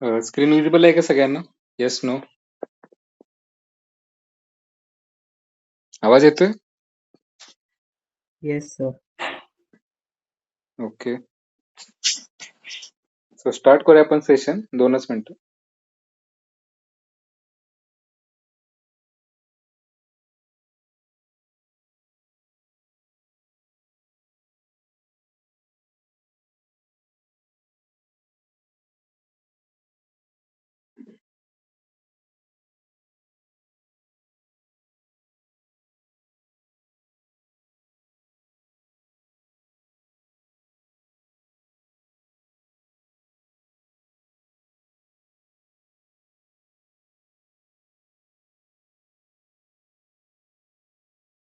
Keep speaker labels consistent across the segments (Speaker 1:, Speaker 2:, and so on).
Speaker 1: Screen visible आहे का सगळ्यांना? Yes, no? आवाज येतोय?
Speaker 2: Yes sir.
Speaker 1: Okay. So start करूया आपण सेशन. 2च मिनिटं.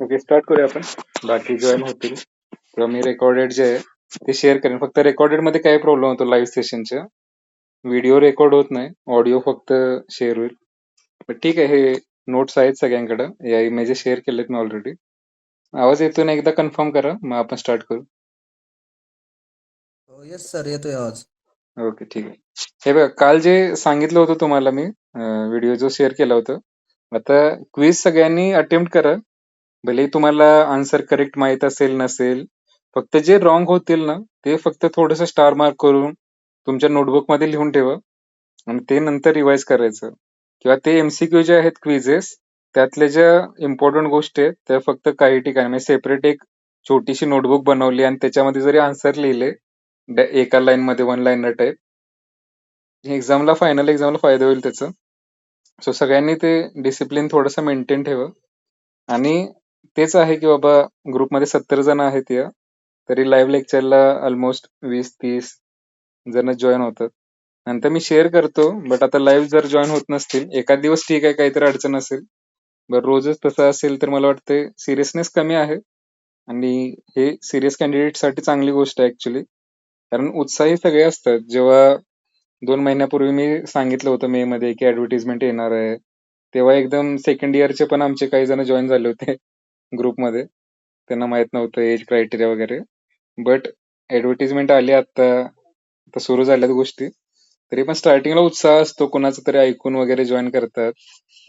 Speaker 1: ओके, स्टार्ट करूया आपण. बाकी जॉईन होतील किंवा मी रेकॉर्डेड जे आहे ते शेअर करेन. फक्त रेकॉर्डेड मध्ये काय प्रॉब्लेम होतो लाईव्ह सेशनच्या, व्हिडिओ रेकॉर्ड होत नाही, ऑडिओ फक्त शेअर होईल. पण ठीक आहे, हे नोट्स आहेत सगळ्यांकडे, या इमेजेस शेअर केलेत मी ऑलरेडी. आवाज येतोय ना? एकदा कन्फर्म करा, मग आपण स्टार्ट करू.
Speaker 2: येस सर, येतोय आवाज.
Speaker 1: ओके, ठीक आहे. हे बघा, काल जे सांगितलं होतं तुम्हाला मी, व्हिडिओ जो शेअर केला होता, आता क्विज सगळ्यांनी अटेम्प्ट करा. भले तुम्हाला आन्सर करेक्ट माहित असेल नसेल, फक्त जे रॉंग होतील ना ते फक्त थोडंसं स्टार मार्क करून तुमच्या नोटबुक मध्ये लिहून ठेवा आणि ते नंतर रिवाइज करायचं. किंवा ते एमसीक्यू जे आहेत क्विजेस, त्यातल्या ज्या इम्पॉर्टंट गोष्टी आहेत त्या फक्त काही ठिकाणी म्हणजे सेपरेट एक छोटीशी नोटबुक बनवली आणि त्याच्यामध्ये जरी आन्सर लिहिले एका लाईन मध्ये, वन लाईनर टाईप, एक्झामला, फायनल एक्झामला फायदा होईल त्याचं. सो सगळ्यांनी ते डिसिप्लिन थोडंसं मेंटेन ठेवा. आणि तेच आहे की बाबा, ग्रुपमध्ये 70 जण आहेत या, तरी लाईव्ह लेक्चरला ऑलमोस्ट 20-30 जण जॉईन होतात. नंतर मी शेअर करतो, बट आता लाईव्ह जर जॉईन होत नसतील, एखाद दिवस ठीक आहे, काहीतरी अडचण असेल, बरं रोजच तसं असेल तर मला वाटतं सिरियसनेस कमी आहे. आणि हे सिरियस कॅन्डिडेटसाठी चांगली गोष्ट आहे ऍक्च्युली, कारण उत्साही सगळे असतात. जेव्हा 2 महिन्यापूर्वी मी सांगितलं होतं मे मध्ये की ऍडव्हर्टिजमेंट येणार आहे, तेव्हा एकदम सेकंड इयरचे पण आमचे काही जण जॉईन झाले होते ग्रुपमध्ये. त्यांना माहित नव्हतं एज क्रायटेरिया वगैरे, बट ऍडव्हर्टिजमेंट आली आता सुरू झाल्यात गोष्टी. तरी पण स्टार्टिंगला उत्साह असतो, कोणाचं तरी ऐकून वगैरे जॉईन करतात.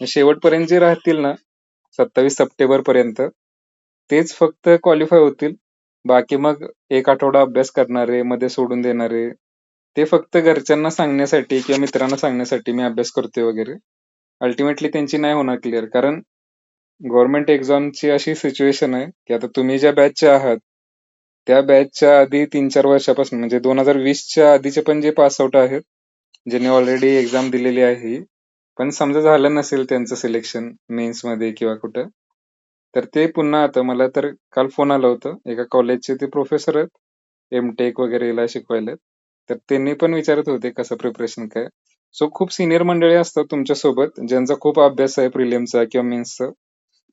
Speaker 1: शेवटपर्यंत जे राहतील ना, 27 सप्टेंबर पर्यंत, तेच फक्त क्वालिफाय होतील. बाकी मग एक आठवडा अभ्यास करणारे, मध्ये सोडून देणारे, ते फक्त घरच्यांना सांगण्यासाठी किंवा मित्रांना सांगण्यासाठी मी अभ्यास करतोय वगैरे, अल्टिमेटली त्यांची नाही होणार क्लिअर. कारण गव्हर्नमेंट एक्झामची अशी सिच्युएशन आहे की आता तुम्ही ज्या बॅचचे आहात त्या बॅचच्या आधी 3-4 वर्षापासून, म्हणजे 2020च्या आधीचे पण जे पासआउट आहेत, ज्यांनी ऑलरेडी एक्झाम दिलेली आहे, पण समजा झालं नसेल त्यांचं सिलेक्शन मेन्स मध्ये किंवा कुठं, तर ते पुन्हा, आता मला तर काल फोन आला होता, एका कॉलेजचे ते प्रोफेसर आहेत, एमटेक वगैरे ला शिकवायला, तर त्यांनी पण विचारत होते कसं प्रिपरेशन काय. सो खूप सिनियर मंडळी असतात तुमच्यासोबत ज्यांचा खूप अभ्यास आहे प्रिलिमचा किंवा मेन्सचा.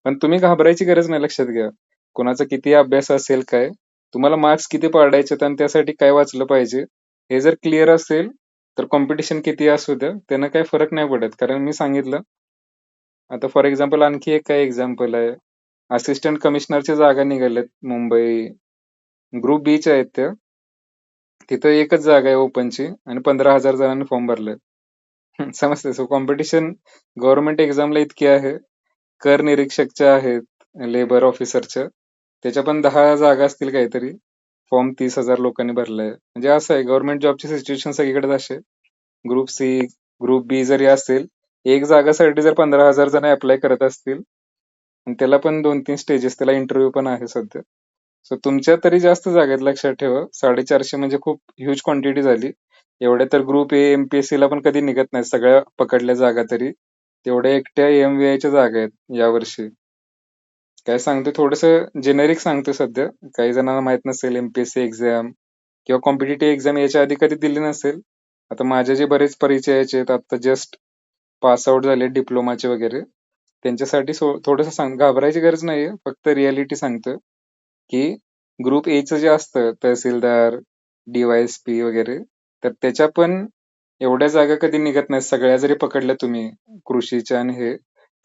Speaker 1: पण तुम्ही घाबरायची गरज नाही. लक्षात घ्या, कोणाचा किती अभ्यास असेल, काय तुम्हाला मार्क्स किती पाडायचे आणि त्यासाठी काय वाचलं पाहिजे, हे जर क्लिअर असेल तर कॉम्पिटिशन किती असू द्या, त्यांना काही फरक नाही पडत. कारण मी सांगितलं, आता फॉर एक्झाम्पल आणखी एक काय एक्झाम्पल आहे, असिस्टंट कमिशनरच्या जागा निघाल्यात मुंबई, ग्रुप बीच्या आहेत त्या. तिथं एकच जागा आहे ओपनची आणि 15,000 जणांनी फॉर्म भरलाय. समजते. सो कॉम्पिटिशन गव्हर्नमेंट एक्झामला इतकी आहे. कर निरीक्षकच्या आहेत, लेबर ऑफिसरच्या, त्याच्या पण 10 जागा असतील काहीतरी, फॉर्म 30,000 लोकांनी भरलाय. म्हणजे असं आहे, गव्हर्नमेंट जॉबची सिच्युएशन सगळीकडे असे. ग्रुप सी, ग्रुप बी जरी असेल, एक जागासाठी जर 15,000 जण अप्लाय करत असतील, आणि त्याला पण 2-3 स्टेजेस, त्याला इंटरव्ह्यू पण आहे सध्या. सो तुमच्या तरी जास्त जागा आहेत, लक्षात ठेवा. 450 म्हणजे खूप ह्यूज क्वांटिटी झाली. एवढ्या तर ग्रुप ए एमपीएससी ला पण कधी निघत नाही सगळ्या पकडल्या जागा तरी. तेवढ्या एकट्या एमव्हीआयच्या जागा आहेत यावर्षी. काय सांगतो, थोडस जेनेरिक सांगतो सध्या, काही जणांना माहित नसेल एमपीएससी एक्झाम किंवा कॉम्पिटेटिव्ह एक्झाम याच्या आधी कधी दिली नसेल. आता माझे जे बरेच परिचयाचे आहेत, आता जस्ट पास आउट झाले डिप्लोमाचे वगैरे, त्यांच्यासाठी थोडस घाबरायची गरज नाहीये, फक्त रियालिटी सांगतोय की ग्रुप एचं जे असतं, तहसीलदार, डीवायएसपी वगैरे, तर त्याच्या पण एवढ्या जागा कधी निघत नाहीत. सगळ्या जरी पकडल्या तुम्ही कृषीच्या आणि हे,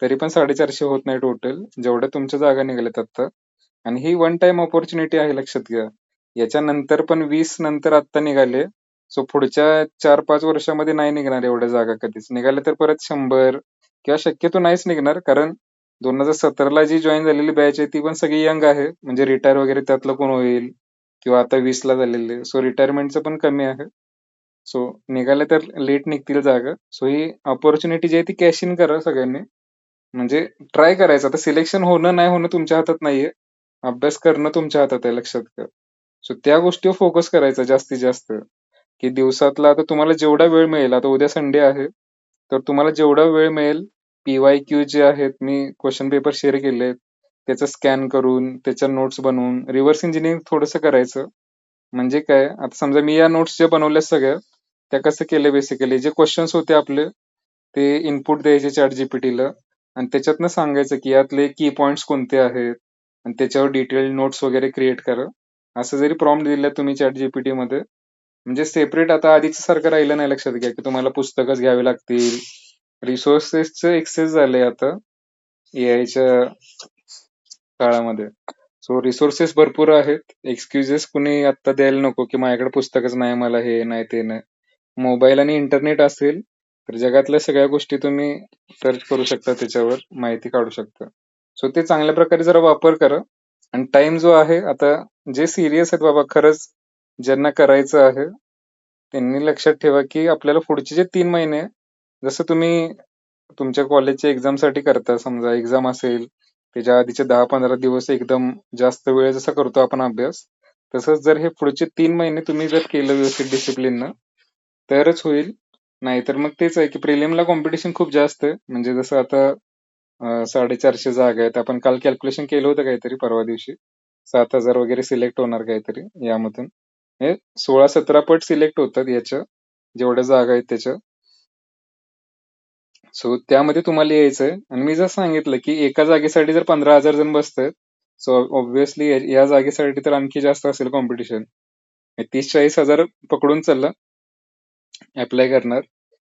Speaker 1: तरी पण 450 होत नाही टोटल, जेवढ्या तुमच्या जागा निघाल्यात आता. आणि ही वन टाइम ऑपॉर्च्युनिटी आहे, लक्षात घ्या. याच्यानंतर पण 20 नंतर आता निघाले, सो पुढच्या 4-5 वर्षामध्ये नाही निघणार एवढ्या जागा कधीच. निघाल्या तर परत 100 किंवा शक्यतो नाहीच निघणार, कारण 2017ला जी जॉईन झालेली बॅच आहे ती पण सगळी यंग आहे. म्हणजे रिटायर वगैरे त्यातलं कोण होईल किंवा आता 20ला झालेले. सो रिटायरमेंटचं पण कमी आहे. सो निघाल्या तर लेट निघतील जागा. सो ही अपॉर्च्युनिटी जी आहे ती कॅश इन करा सगळ्यांनी. म्हणजे ट्राय करायचं. आता सिलेक्शन होणं नाही होणं तुमच्या हातात नाहीये. अभ्यास करणं तुमच्या हातात आहे, लक्षात घ्या. सो त्या गोष्टीवर फोकस करायचा जास्तीत जास्त, की दिवसातला आता तुम्हाला जेवढा वेळ मिळेल, आता उद्या संडे आहे, तर तुम्हाला जेवढा वेळ मिळेल, PYQ जे आहेत, मी क्वेश्चन पेपर शेअर केलेत, त्याचं स्कॅन करून, त्याच्या नोट्स बनवून, रिव्हर्स इंजिनिअरिंग थोडंसं करायचं. म्हणजे काय, आता समजा मी या नोट्स ज्या बनवल्या सगळ्या, त्या कसं केलं बेसिकली, जे क्वेश्चन्स होते आपले, ते इनपुट द्यायचे चॅट जीपीटीला आणि त्याच्यातनं सांगायचं की यातले की पॉइंट्स कोणते आहेत आणि त्याच्यावर डिटेल नोट्स वगैरे क्रिएट करा. असं जरी प्रॉम्प्ट दिलं तुम्ही चॅट जीपीटी मध्ये, म्हणजे सेपरेट आता आधीच सारखं राहिलं नाही, लक्षात घ्या, की तुम्हाला पुस्तकच घ्यावी लागतील. रिसोर्सेसचं एक्सेस झालंय आता एआयच्या काळामध्ये. सो रिसोर्सेस भरपूर आहेत. एक्सक्युजेस कुणी आता द्यायला नको की माझ्याकडे पुस्तकच नाही, मला हे नाही ते नाही. मोबाईल आणि इंटरनेट असेल तर जगातल्या सगळ्या गोष्टी तुम्ही सर्च करू शकता, त्याच्यावर माहिती काढू शकता. सो ते चांगल्या प्रकारे जरा वापर करा. आणि टाइम जो आहे, आता जे सिरियस आहेत बाबा, खरंच ज्यांना करायचं आहे त्यांनी लक्षात ठेवा की आपल्याला पुढचे जे 3 महिने आहे, जसं तुम्ही तुमच्या कॉलेजच्या एक्झामसाठी करता, समजा एक्झाम असेल त्याच्या आधीचे 10-15 दिवस एकदम जास्त वेळ जसा करतो आपण अभ्यास, तसंच जर हे पुढचे 3 महिने तुम्ही जर केलं व्यवस्थित डिसिप्लिननं, तरच होईल. नाहीतर मग तेच आहे की प्रिलिमला कॉम्पिटिशन खूप जास्त आहे. म्हणजे जसं आता 450 जागा आहेत. आपण काल कॅल्क्युलेशन केलं होतं काहीतरी परवा दिवशी. 7,000 वगैरे सिलेक्ट होणार काहीतरी यामधून. हे 16-17 पट सिलेक्ट होतात याच्या, जेवढ्या जागा आहेत त्याच्या. सो त्यामध्ये तुम्हाला यायचंय. आणि मी जर सांगितलं की एका जागेसाठी जर 15,000 जण बसतात, सो ऑब्व्हियसली या जागेसाठी तर आणखी जास्त असेल कॉम्पिटिशन. 30-40 हजार पकडून चालला अप्लाय करणार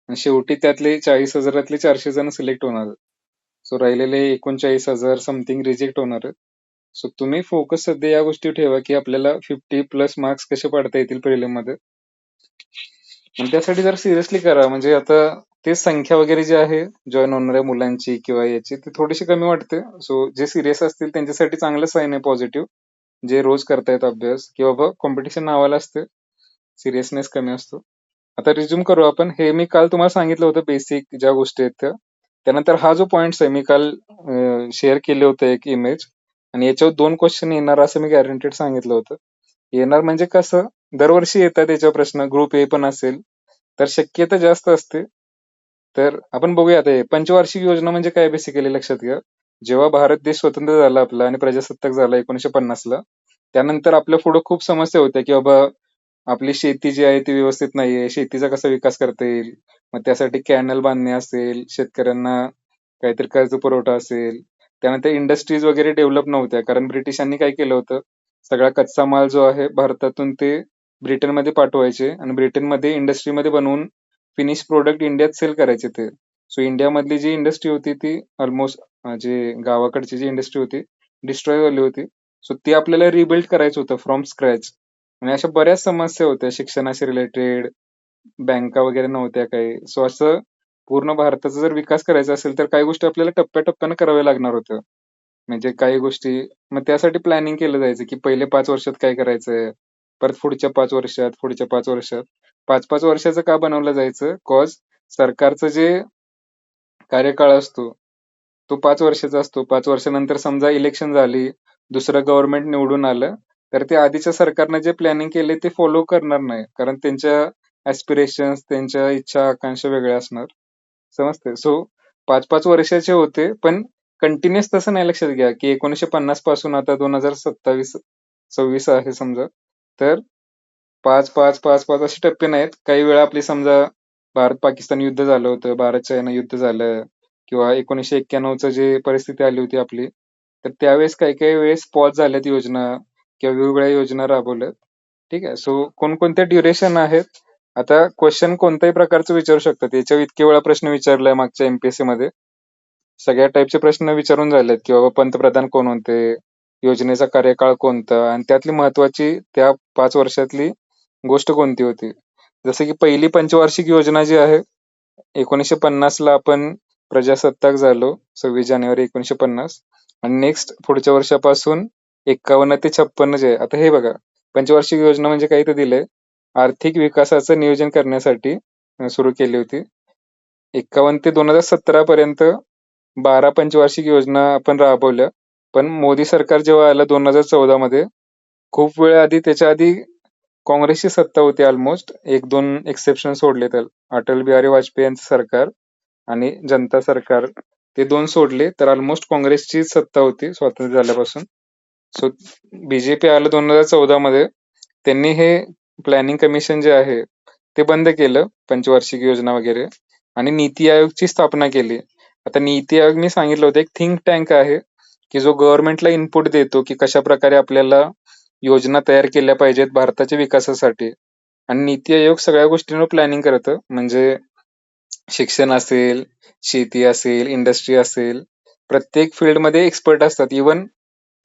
Speaker 1: आणि शेवटी त्यातले 40,000 400 जण सिलेक्ट होणार. सो राहिलेले 39,000 समथिंग रिजेक्ट होणार आहेत. सो तुम्ही फोकस सध्या या गोष्टी ठेवा की आपल्याला 50+ मार्क्स कसे पाडता येतील प्रिलिम मध्ये. आणि त्यासाठी जर सिरियसली करा. म्हणजे आता ते संख्या वगैरे जी आहे जॉईन होणाऱ्या मुलांची किंवा याची, ती थोडीशी कमी वाटते. सो जे सिरियस असतील त्यांच्यासाठी चांगलं साईन आहे पॉझिटिव्ह, जे रोज करतायत अभ्यास, की बाबा कॉम्पिटिशन नावाला असते, सिरियसनेस कमी असतो. आता रिझ्यूम करू आपण. हे मी काल तुम्हाला सांगितलं होतं बेसिक ज्या गोष्टी आहेत त्या. त्यानंतर हा जो पॉइंट्स आहे, मी काल शेअर केले होते एक इमेज, आणि याच्यावर 2 क्वेश्चन येणार असं मी गॅरंटेड सांगितलं होतं. येणार म्हणजे कसं, दरवर्षी येतात याच्यावर प्रश्न, ग्रुप ए पण असेल, तर शक्यता जास्त असते. तर आपण बघूया. आता हे पंचवार्षिक योजना म्हणजे काय बेसिकली लक्षात घ्या. जेव्हा भारत देश स्वतंत्र झाला आपला आणि प्रजासत्ताक झाला 1950ला, त्यानंतर आपल्या पुढे खूप समस्या होत्या की बाबा आपली शेती जी आहे ती व्यवस्थित नाहीये, शेतीचा कसा विकास करता येईल. मग त्यासाठी कॅनल बांधणे असेल, शेतकऱ्यांना काहीतरी कर्ज पुरवठा असेल. त्यानंतर इंडस्ट्रीज वगैरे डेव्हलप नव्हत्या, कारण ब्रिटिशांनी काय केलं होतं, सगळा कच्चा माल जो आहे भारतातून ते ब्रिटनमध्ये पाठवायचे आणि ब्रिटनमध्ये इंडस्ट्रीमध्ये बनवून फिनिश प्रोडक्ट इंडियात सेल करायचे ते. सो इंडियामधली जी इंडस्ट्री होती ती ऑलमोस्ट, जे गावाकडची जी इंडस्ट्री होती, डिस्ट्रॉय झाली होती. सो ती आपल्याला रिबिल्ड करायचं होतं फ्रॉम स्क्रॅच. आणि अशा बऱ्याच समस्या होत्या शिक्षणाशी रिलेटेड, बँका वगैरे नव्हत्या काही. सो असं पूर्ण भारताचा जर विकास करायचा असेल तर काही गोष्टी आपल्याला टप्प्याटप्प्यानं कराव्या लागणार होत्या. म्हणजे काही गोष्टी, मग त्यासाठी प्लॅनिंग केलं जायचं की पहिले 5 वर्षात काय करायचंय, परत पुढच्या 5 वर्षात, पुढच्या 5 वर्षात. 5-5 वर्षाचं का बनवलं जायचं, कॉज सरकारचं जे कार्यकाळ असतो तो 5 वर्षाचा असतो. 5 वर्षानंतर समजा इलेक्शन झाली, दुसरं गव्हर्नमेंट निवडून आलं, तर ते आधीच्या सरकारनं जे प्लॅनिंग केले ते फॉलो करणार नाही, कारण त्यांच्या ऍस्पिरेशन्स, त्यांच्या इच्छा आकांक्षा वेगळ्या असणार. समजते. सो 5-5 वर्षाचे होते, पण कंटिन्युअस तसं नाही. लक्षात घ्या की 1950 पासून आता 2027-26 आहे समजा, तर 5-5-5-5 असे टप्पे नाहीत. काही वेळा आपली समजा भारत पाकिस्तान युद्ध झालं होतं, भारत चायना युद्ध झालं, किंवा 1991चं जे परिस्थिती आली होती आपली, तर त्यावेळेस काही काही वेळेस पॉज झाल्यात योजना किंवा वेगवेगळ्या योजना राबवल्यात. ठीक आहे. सो कोणकोणत्या ड्युरेशन आहेत. आता क्वेश्चन कोणत्याही प्रकारचं विचारू शकतात. याच्यावर इतके वेळा प्रश्न विचारलाय मागच्या एमपीएससी मध्ये, सगळ्या टाईपचे प्रश्न विचारून झालेत की बाबा पंतप्रधान कोण होते, योजनेचा कार्यकाळ कोणता, आणि त्यातली महत्वाची त्या 5 वर्षातली गोष्ट कोणती होती. जसं की पहिली पंचवार्षिक योजना जी आहे 1950ला आपण प्रजासत्ताक झालो, 26 जानेवारी 1950. आणि नेक्स्ट पुढच्या वर्षापासून 51 ते 56 जे आहे, आता हे बघा, पंचवार्षिक योजना म्हणजे काय तर दिलंय, आर्थिक विकासाचं नियोजन करण्यासाठी सुरू केली होती. 51 ते 2017 पर्यंत 12 पंचवार्षिक योजना आपण राबवल्या. पण मोदी सरकार जेव्हा आलं 2014 मध्ये, खूप वेळ आधी, त्याच्या आधी काँग्रेसची सत्ता होती ऑलमोस्ट. 1-2 एक्सेप्शन सोडले तर. अटल बिहारी वाजपेयी यांचं सरकार आणि जनता सरकार, ते 2 सोडले तर ऑलमोस्ट काँग्रेसची सत्ता होती स्वातंत्र्य झाल्यापासून. सो बीजेपी आलं 2014 मध्ये. त्यांनी हे प्लॅनिंग कमिशन जे आहे ते बंद केलं, पंचवार्षिक योजना वगैरे, आणि नीती आयोगची स्थापना केली. आता नीती आयोग मी सांगितलं होतं, एक थिंक टँक आहे की जो गव्हर्नमेंटला इनपुट देतो की कशा प्रकारे आपल्याला योजना तयार केल्या पाहिजेत भारताच्या विकासासाठी. आणि नीती आयोग सगळ्या गोष्टींवर प्लॅनिंग करतं. म्हणजे शिक्षण असेल, शेती असेल, इंडस्ट्री असेल, प्रत्येक फील्डमध्ये एक्सपर्ट असतात. इवन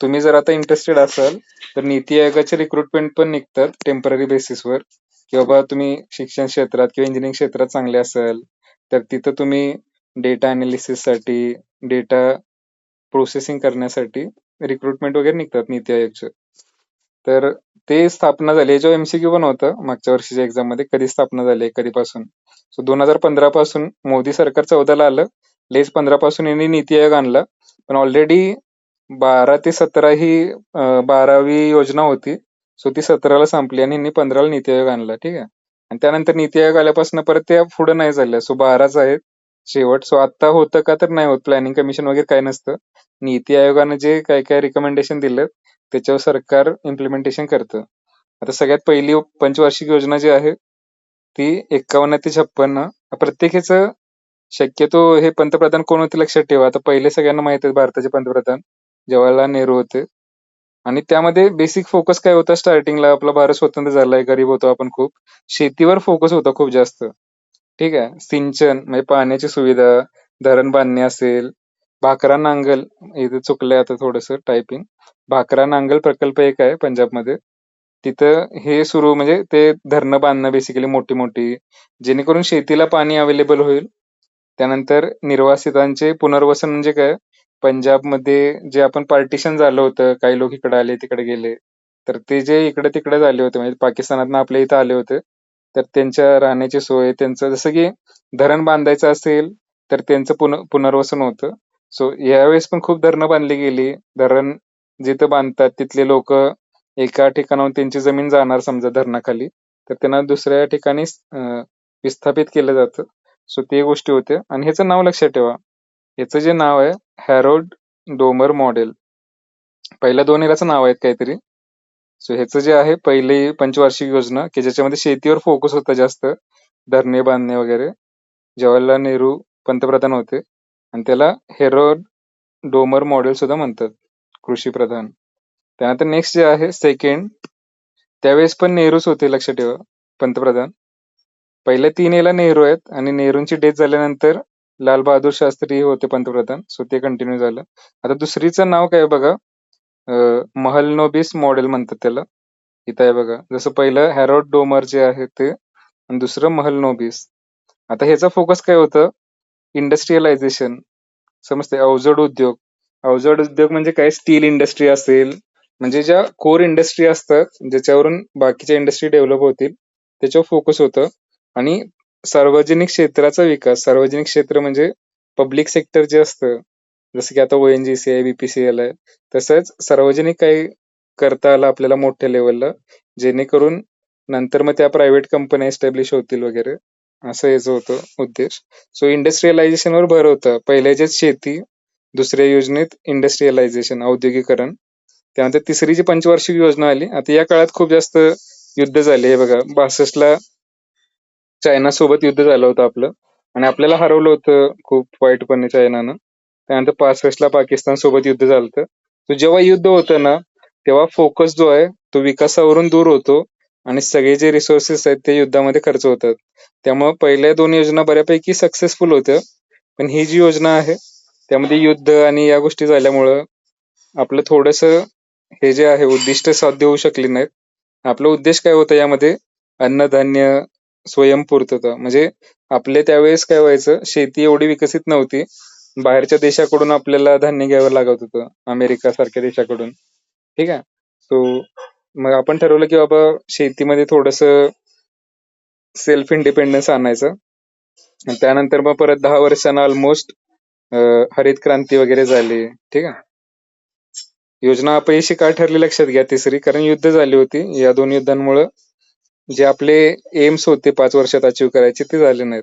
Speaker 1: तुम्ही जर आता इंटरेस्टेड असाल तर नीती आयोगाचे रिक्रुटमेंट पण निघतात टेम्पररी बेसिसवर, की बाबा तुम्ही शिक्षण क्षेत्रात किंवा इंजिनिअरिंग क्षेत्रात चांगले असाल तर तिथं तुम्ही डेटा अनालिसिससाठी, डेटा प्रोसेसिंग करण्यासाठी रिक्रुटमेंट वगैरे निघतात नीती आयोगचे. तर ते स्थापना झाली. याच्यावर एमसीक्यू पण होतं मागच्या वर्षीच्या एक्झाम मध्ये, कधी स्थापना झाली, कधीपासून. सो 2015 पासून मोदी सरकार 14ला आलं, लेच 15 पासून यांनी नीती आयोग आणला. पण ऑलरेडी 12 ते 17 ही 12वी योजना होती. सो ती 17ला संपली आणि यांनी 15ला नीती आयोग आणला. ठीक आहे. आणि त्यानंतर नीती आयोग आल्यापासून परत त्या पुढे नाही झाल्या. सो 12च आहेत शेवट. सो आता होतं का तर नाही होत, प्लॅनिंग कमिशन वगैरे काय नसतं. नीती आयोगाने जे काय काय रिकमेंडेशन दिलं त्याच्यावर सरकार इम्प्लिमेंटेशन करतं. आता सगळ्यात पहिली पंचवार्षिक योजना जी आहे ती 51 ते 56. प्रत्येकाचं शक्यतो हे पंतप्रधान कोण होते लक्षात ठेवा. आता पहिले सगळ्यांना माहित आहे भारताचे पंतप्रधान जवाहरलाल नेहरू होते. आणि त्यामध्ये बेसिक फोकस काय होता, स्टार्टिंगला आपला भारत स्वतंत्र झालाय, गरीब होतो आपण खूप, शेतीवर फोकस होता खूप जास्त. ठीक आहे. सिंचन म्हणजे पाण्याची सुविधा, धरण बांधणे असेल, भाकरा नांगल, इथे चुकलंय आता थोडस टायपिंग. भाकरा नांगल प्रकल्प एक आहे पंजाबमध्ये. तिथं हे सुरू, म्हणजे ते धरणं बांधणं बेसिकली मोठी मोठी, जेणेकरून शेतीला पाणी अवेलेबल होईल. त्यानंतर निर्वासितांचे पुनर्वसन म्हणजे काय, पंजाबमध्ये जे आपण पार्टिशन झालं होतं, काही लोक इकडे आले तिकडे गेले, तर ते जे इकडे तिकडे झाले होते, म्हणजे पाकिस्तानातनं आपल्या इथं आले होते, तर त्यांच्या राहण्याची सोय, त्यांचं जसं की धरण बांधायचं असेल तर त्यांचं पुनर्वसन होतं. सो यावेळेस पण खूप धरणं बांधली गेली. धरण जिथं बांधतात तिथले लोक एका ठिकाणाहून त्यांची जमीन जाणार समजा धरणाखाली, तर त्यांना दुसऱ्या ठिकाणी विस्थापित केलं जातं. सो ते गोष्टी होत्या. आणि ह्याचं नाव लक्षात ठेवा, ह्याचं जे नाव आहे हॅरोल्ड डोमर मॉडेल. पहिल्या 2 याचं नाव आहेत काहीतरी. सो ह्याचं जे आहे पहिली पंचवार्षिक योजना की ज्याच्यामध्ये शेतीवर फोकस होता जास्त, धरणे बांधणे वगैरे, जवाहरलाल नेहरू पंतप्रधान होते. आणि त्याला हेरोल्ड डोमर मॉडेल सुद्धा म्हणतात, कृषी प्रधान. त्यानंतर नेक्स्ट जे आहे सेकंड, त्यावेळेस पण नेहरूच होते लक्षात ठेवा पंतप्रधान. पहिल्या 3 याला नेहरू आहेत आणि नेहरूंची डेथ झाल्यानंतर लाल बहादूर शास्त्री होते पंतप्रधान. सो ते कंटिन्यू झालं. आता दुसरीचं नाव काय बघा, महलनोबिस मॉडेल म्हणतात त्याला. इथं आहे बघा, जसं पहिलं हॅरोल्ड डोमर जे आहे ते, आणि दुसरं महलनोबिस. आता ह्याचा फोकस काय होतं, इंडस्ट्रियलायझेशन, समजते, अवजड उद्योग. अवजड उद्योग म्हणजे काय, स्टील इंडस्ट्री असेल, म्हणजे ज्या कोर इंडस्ट्री असतात ज्याच्यावरून बाकीच्या इंडस्ट्री डेव्हलप होतील त्याच्यावर फोकस होतं. आणि सार्वजनिक क्षेत्राचा विकास, सार्वजनिक क्षेत्र म्हणजे पब्लिक सेक्टर जे असतं, जसं की आता ONGC आहे, BPCL आहे, तसंच सार्वजनिक काही करता आलं आपल्याला मोठ्या लेवलला, जेणेकरून नंतर मग त्या प्रायव्हेट कंपन्या एस्टॅब्लिश होतील वगैरे, असं याचं होतं उद्देश. सो इंडस्ट्रियलायझेशनवर भर होतं. पहिल्या याच्यात शेती, दुसऱ्या योजनेत इंडस्ट्रियलायझेशन, औद्योगिकरण. त्यानंतर तिसरी जी पंचवार्षिक योजना आली. आता या काळात खूप जास्त युद्ध झाले. हे बघा, 62ला चायना सोबत युद्ध झालं होतं आपलं, आणि आपल्याला हरवलं होतं खूप वाईटपणे चायनानं. त्यानंतर 65ला पाकिस्तान सोबत युद्ध झालं होतं. तो जेव्हा युद्ध होतं ना, तेव्हा फोकस जो आहे तो विकासावरून दूर होतो आणि सगळे जे रिसोर्सेस आहेत ते युद्धामध्ये खर्च होतात. त्यामुळे पहिल्या 2 योजना बऱ्यापैकी सक्सेसफुल होत्या. पण ही जी योजना आहे त्यामध्ये युद्ध आणि या गोष्टी झाल्यामुळं आपलं थोडंसं हे जे आहे उद्दिष्ट साध्य होऊ शकली नाहीत. आपला उद्देश काय होता यामध्ये, अन्नधान्य स्वयंपूर्तता म्हणजे आपले त्यावेळेस काय व्हायचं, शेती एवढी विकसित नव्हती. बाहेरच्या देशाकडून आपल्याला धान्य घ्यावं लागत होतं, अमेरिका सारख्या देशाकडून. ठीक आहे. सो मग आपण ठरवलं की बाबा शेतीमध्ये थोडस सेल्फ इंडिपेंडन्स आणायचं. आणि त्यानंतर मग परत 10 वर्षांना ऑलमोस्ट हरित क्रांती वगैरे झाली. ठीक आहे. योजना अपयशी का ठरली लक्षात घ्या तिसरी, कारण युद्ध झाली होती. या दोन युद्धांमुळे जे आपले एम्स होते 5 वर्षात अचीव्ह करायचे ते झाले नाहीत.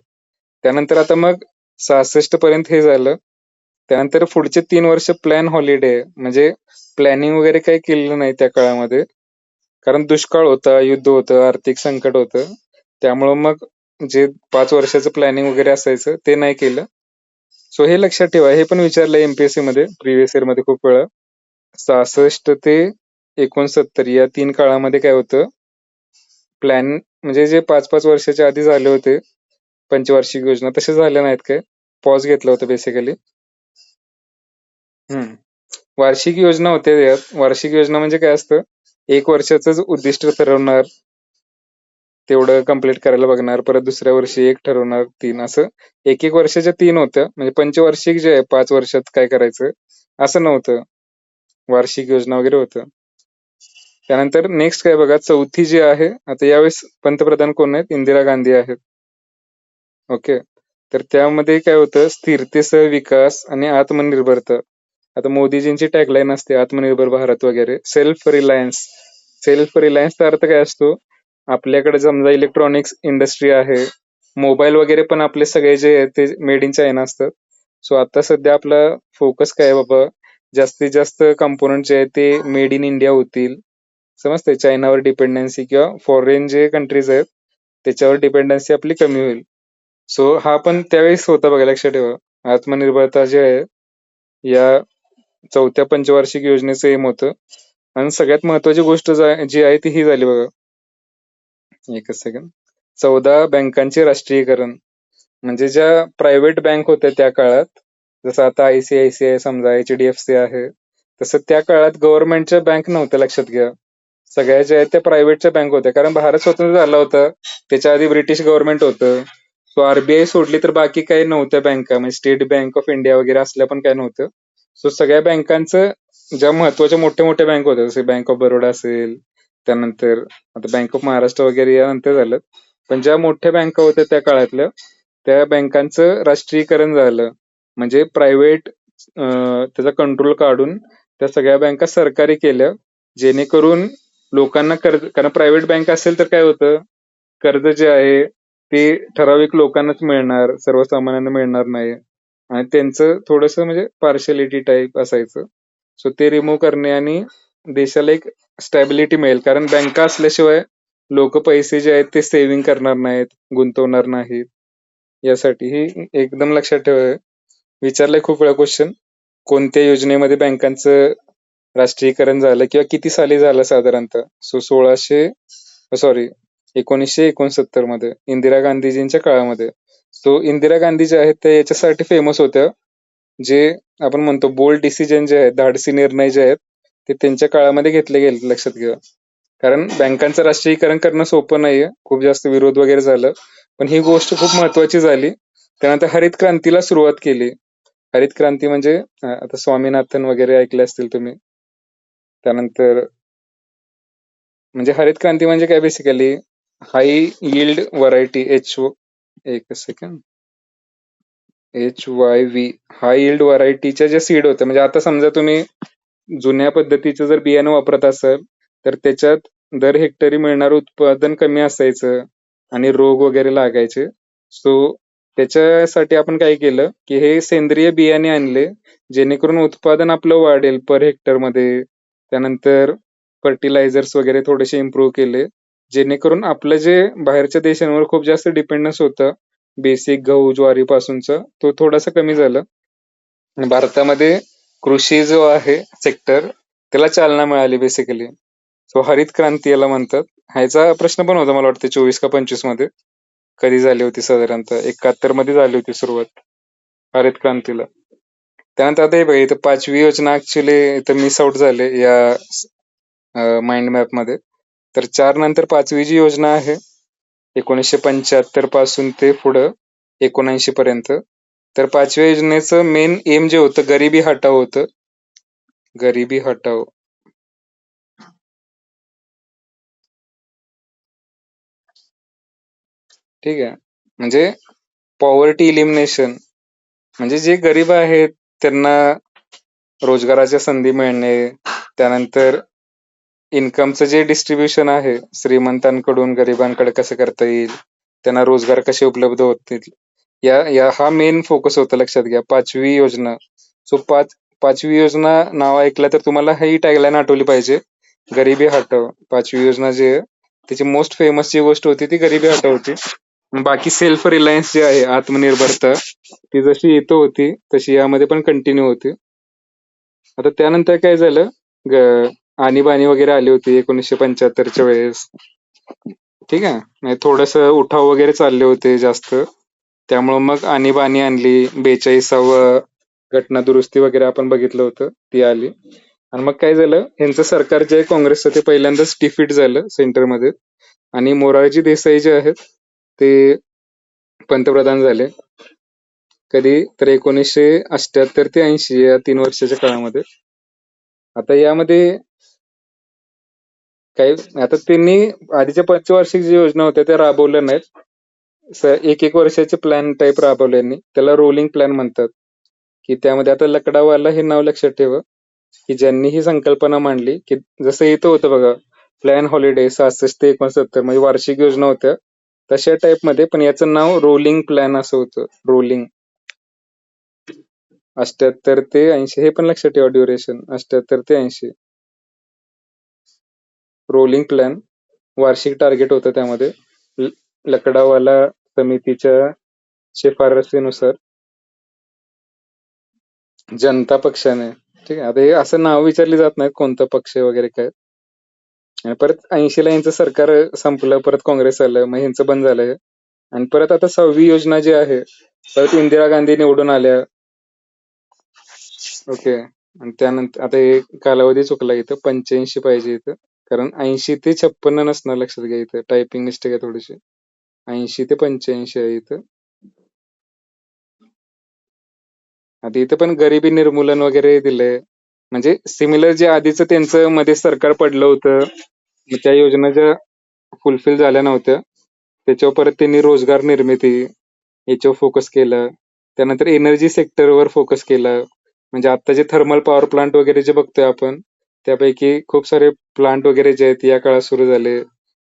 Speaker 1: त्यानंतर आता मग 66 पर्यंत हे झालं. त्यानंतर पुढचे 3 वर्ष प्लॅन हॉलिडे, म्हणजे प्लॅनिंग वगैरे काही केलेलं नाही त्या काळामध्ये. कारण दुष्काळ होता, युद्ध होतं, आर्थिक संकट होतं. त्यामुळं मग जे 5 वर्षाचं प्लॅनिंग वगैरे असायचं ते नाही केलं. सो हे लक्षात ठेवा. हे पण विचारलं एमपीएससी मध्ये, प्रिव्हियस इयर मध्ये खूप वेळा. 66 ते 69 या 3 काळामध्ये काय होतं, प्लॅन म्हणजे जे 5-5 वर्षाच्या आधी झाले होते पंचवार्षिक योजना तसे झाले नाहीत काय. पॉज घेतलं होतं बेसिकली. वार्षिक योजना होत्या यात. वार्षिक योजना म्हणजे काय असतं, 1 वर्षाचंच उद्दिष्ट ठरवणार, तेवढं कम्प्लीट करायला बघणार, परत दुसऱ्या वर्षी एक ठरवणार, 3 असं. एक एक वर्षाच्या 3 होत्या. म्हणजे पंचवार्षिक जे आहे 5 वर्षात काय करायचं असं नव्हतं, वार्षिक योजना वगैरे होतं. त्यानंतर नेक्स्ट काय बघा, चौथी जी आहे, आता यावेळेस पंतप्रधान कोण आहेत, इंदिरा गांधी आहेत. ओके. तर त्यामध्ये काय होतं, स्थिरतेसह विकास आणि आत्मनिर्भरता. आता मोदीजींची टॅगलाईन असते आत्मनिर्भर भारत वगैरे, सेल्फ रिलायन्स. सेल्फ रिलायन्सचा अर्थ काय असतो, आपल्याकडे समजा इलेक्ट्रॉनिक्स इंडस्ट्री आहे, मोबाईल वगैरे पण आपले सगळे जे आहेत ते मेड इन चायना असतात. सो आता सध्या आपला फोकस काय आहे बाबा, जास्तीत जास्त कंपोनंट जे आहेत ते मेड इन इंडिया होतील. समजते, चायनावर डिपेंडन्सी किंवा फॉरेन जे कंट्रीज आहेत त्याच्यावर डिपेंडन्सी आपली कमी होईल. सो हा पण त्यावेळेस होता बघा, लक्षात ठेवा. आत्मनिर्भरता जे आहे या चौथ्या पंचवार्षिक योजनेचं एम होतं. आणि सगळ्यात महत्वाची गोष्ट जी आहे ती ही झाली बघा, एकच सेकंड. 14 बँकांचे राष्ट्रीयकरण. म्हणजे ज्या प्रायव्हेट बँक होत्या त्या काळात, जसं आता आयसीआयसीआय समजा, एचडीएफसी आहे, तसं त्या काळात गव्हर्नमेंटच्या बँक नव्हत्या, लक्षात घ्या. सगळ्या ज्या आहेत त्या प्रायव्हेटच्या बँक होत्या, कारण भारत स्वतंत्र झाला होता. त्याच्या आधी ब्रिटिश गव्हर्नमेंट होतं. सो आरबीआय सोडली तर बाकी काही नव्हत्या बँका, म्हणजे स्टेट बँक ऑफ इंडिया वगैरे असल्या पण काय नव्हतं. सो सगळ्या बँकांचं ज्या महत्वाच्या मोठ्या मोठ्या बँक होत्या, जसे बँक ऑफ बरोडा असेल, त्यानंतर आता बँक ऑफ महाराष्ट्र वगैरे यानंतर झालं, पण ज्या मोठ्या बँका होत्या त्या काळातल्या त्या बँकांचं राष्ट्रीयकरण झालं. म्हणजे प्रायव्हेट त्याचा कंट्रोल काढून त्या सगळ्या बँका सरकारी केल्या, जेणेकरून लोकांना कर्ज, कारण प्रायव्हेट बँक असेल तर काय होतं, कर्ज जे आहे ते ठराविक लोकांनाच मिळणार, सर्वसामान्यांना मिळणार नाही. आणि त्यांचं थोडस म्हणजे पार्शलिटी टाईप असायचं. सो ते रिमूव्ह करणे आणि देशाला एक स्टॅबिलिटी मिळेल, कारण बँका असल्याशिवाय लोक पैसे जे आहेत ते सेव्हिंग करणार नाहीत, गुंतवणार नाहीत. यासाठी ही एकदम लक्षात ठेवा. विचारलंय खूप वेळा क्वेश्चन, कोणत्या योजनेमध्ये बँकांचं राष्ट्रीयकरण झालं किंवा किती साली झालं साधारणतः. सो 1969 मध्ये इंदिरा गांधीजींच्या काळामध्ये. सो इंदिरा गांधी जे आहेत ते याच्यासाठी फेमस होत्या, जे आपण म्हणतो बोल्ड डिसिजन जे आहेत, धाडसी निर्णय जे आहेत ते त्यांच्या काळामध्ये घेतले गेले, लक्षात घ्या. कारण बँकांचं राष्ट्रीयकरण करणं सोपं नाहीये, खूप जास्त विरोध वगैरे झालं, पण ही गोष्ट खूप महत्वाची झाली. त्यानंतर हरित क्रांतीला सुरुवात केली. हरित क्रांती म्हणजे आता स्वामीनाथन वगैरे ऐकले असतील तुम्ही. त्यानंतर म्हणजे हरित क्रांती म्हणजे काय, बेसिकली हाय यील्ड व्हरायटी, एक सेकंड, HYV, हाय यील्ड व्हरायटीच्या ज्या सीड होत्या, म्हणजे आता समजा तुम्ही जुन्या पद्धतीचं जर बियाणं वापरत असाल तर त्याच्यात दर हेक्टरी मिळणारं उत्पादन कमी असायचं आणि रोग वगैरे लागायचे. सो त्याच्यासाठी आपण काय केलं की हे सेंद्रिय बियाणे आणले, जेणेकरून उत्पादन आपलं वाढेल पर हेक्टर मध्ये. त्यानंतर फर्टिलायझर्स वगैरे थोडेसे इम्प्रूव्ह केले, जेणेकरून आपलं जे बाहेरच्या देशांवर खूप जास्त डिपेंडन्स होतं बेसिक गहू ज्वारी पासूनचा, तो थोडासा कमी झाला. भारतामध्ये कृषी जो आहे सेक्टर त्याला चालना मिळाली बेसिकली. सो हरित क्रांती याला म्हणतात. ह्याचा प्रश्न पण होता मला वाटतं 24 का 25 मध्ये, कधी झाली होती, साधारणतः 71 मध्ये झाली होती सुरुवात हरित क्रांतीला. त्यानंतर आता हे बघा, इथं 5वी योजना ऍक्च्युली इथं मिस आउट झाले या माइंड मॅप मध्ये. तर 4 नंतर 5वी जी योजना आहे 1975 पासून ते पुढं 79 पर्यंत. तर 5व्या योजनेचं मेन एम जे होतं गरिबी हटाव होतं. गरिबी हटाव. ठीक आहे. म्हणजे पॉवर्टी इलिमिनेशन, म्हणजे जे गरीब आहेत त्यांना रोजगाराच्या संधी मिळणे, त्यानंतर इन्कमचं जे डिस्ट्रीब्युशन आहे श्रीमंतांकडून गरिबांकडे कसं करता येईल, त्यांना रोजगार कसे उपलब्ध होतील, या या हा मेन फोकस होता. लक्षात घ्या 5वी योजना. सो 5वी योजना नाव ऐकलं तर तुम्हाला ही टॅगलाईन आठवली पाहिजे, गरिबी हटाव. 5वी योजना जी आहे त्याची मोस्ट फेमस जी गोष्ट होती ती गरिबी हटाव होती. बाकी सेल्फ रिलायन्स जे आहे, आत्मनिर्भरता, ती जशी इथं होती तशी यामध्ये पण कंटिन्यू होती. आता त्यानंतर काय झालं, आणीबाणी वगैरे आली होती 1975च्या वेळेस. ठीक आहे. म्हणजे थोडस उठाव वगैरे चालले होते जास्त, त्यामुळं मग आणीबाणी आणली. 42व घटना दुरुस्ती वगैरे आपण बघितलं होतं, ती आली. आणि मग काय झालं, यांचं सरकार जे आहे काँग्रेसचं ते पहिल्यांदाच डिफीट झालं सेंटरमध्ये, आणि मोरारजी देसाई जे आहेत ते पंतप्रधान झाले. कधी तर 1978 ते 80 या 3 वर्षाच्या काळामध्ये. आता यामध्ये काही, आता त्यांनी आधीच्या पंचवार्षिक जी योजना होत्या त्या राबवल्या नाहीत. एक एक वर्षाचे प्लॅन टाईप राबवले यांनी, त्याला रोलिंग प्लॅन म्हणतात. की त्यामध्ये आता लकडावाला हे नाव लक्षात ठेवा, की ज्यांनी ही संकल्पना मांडली, की जसं इथं होतं बघा प्लॅन हॉलिडे 66 ते 69, म्हणजे वार्षिक योजना होत्या तशा टाईप मध्ये, पण याचं नाव रोलिंग प्लॅन असं होतं. रोलिंग. 78 ते 80 हे पण लक्षात ठेवा, ड्युरेशन 78 ते 80. रोलिंग प्लॅन, वार्षिक टार्गेट होतं त्यामध्ये. लकडावाला समितीच्या शिफारसीनुसार जनता पक्षाने. ठीक आहे. आता हे असं नाव विचारली जात नाहीत कोणता पक्ष वगैरे काय. आणि परत 80ला यांचं सरकार संपलं, परत काँग्रेस आलं, मग यांचं बंद झालं. आणि परत आता 6वी योजना जी आहे, परत इंदिरा गांधी निवडून आल्या. ओके. आणि त्यानंतर आता हे कालावधी चुकला इथं, 85 पाहिजे इथं, कारण 80 ते 56 नसणार, लक्षात घ्या इथं टायपिंग मिस्टेक आहे थोडीशी. 80 ते 85 आहे इथं. आता इथं पण गरिबी निर्मूलन वगैरे दिलंय, म्हणजे सिमिलर जे आधीचं त्यांचं मध्ये सरकार पडलं होतं, मग त्या योजना ज्या फुलफिल झाल्या नव्हत्या, त्याच्यावर परत त्यांनी रोजगार निर्मिती याच्यावर फोकस केलं. त्यानंतर एनर्जी सेक्टरवर फोकस केलं, म्हणजे आता जे थर्मल पॉवर प्लांट वगैरे जे बघतोय आपण, त्यापैकी खूप सारे प्लांट वगैरे जे आहेत या काळात सुरू झाले.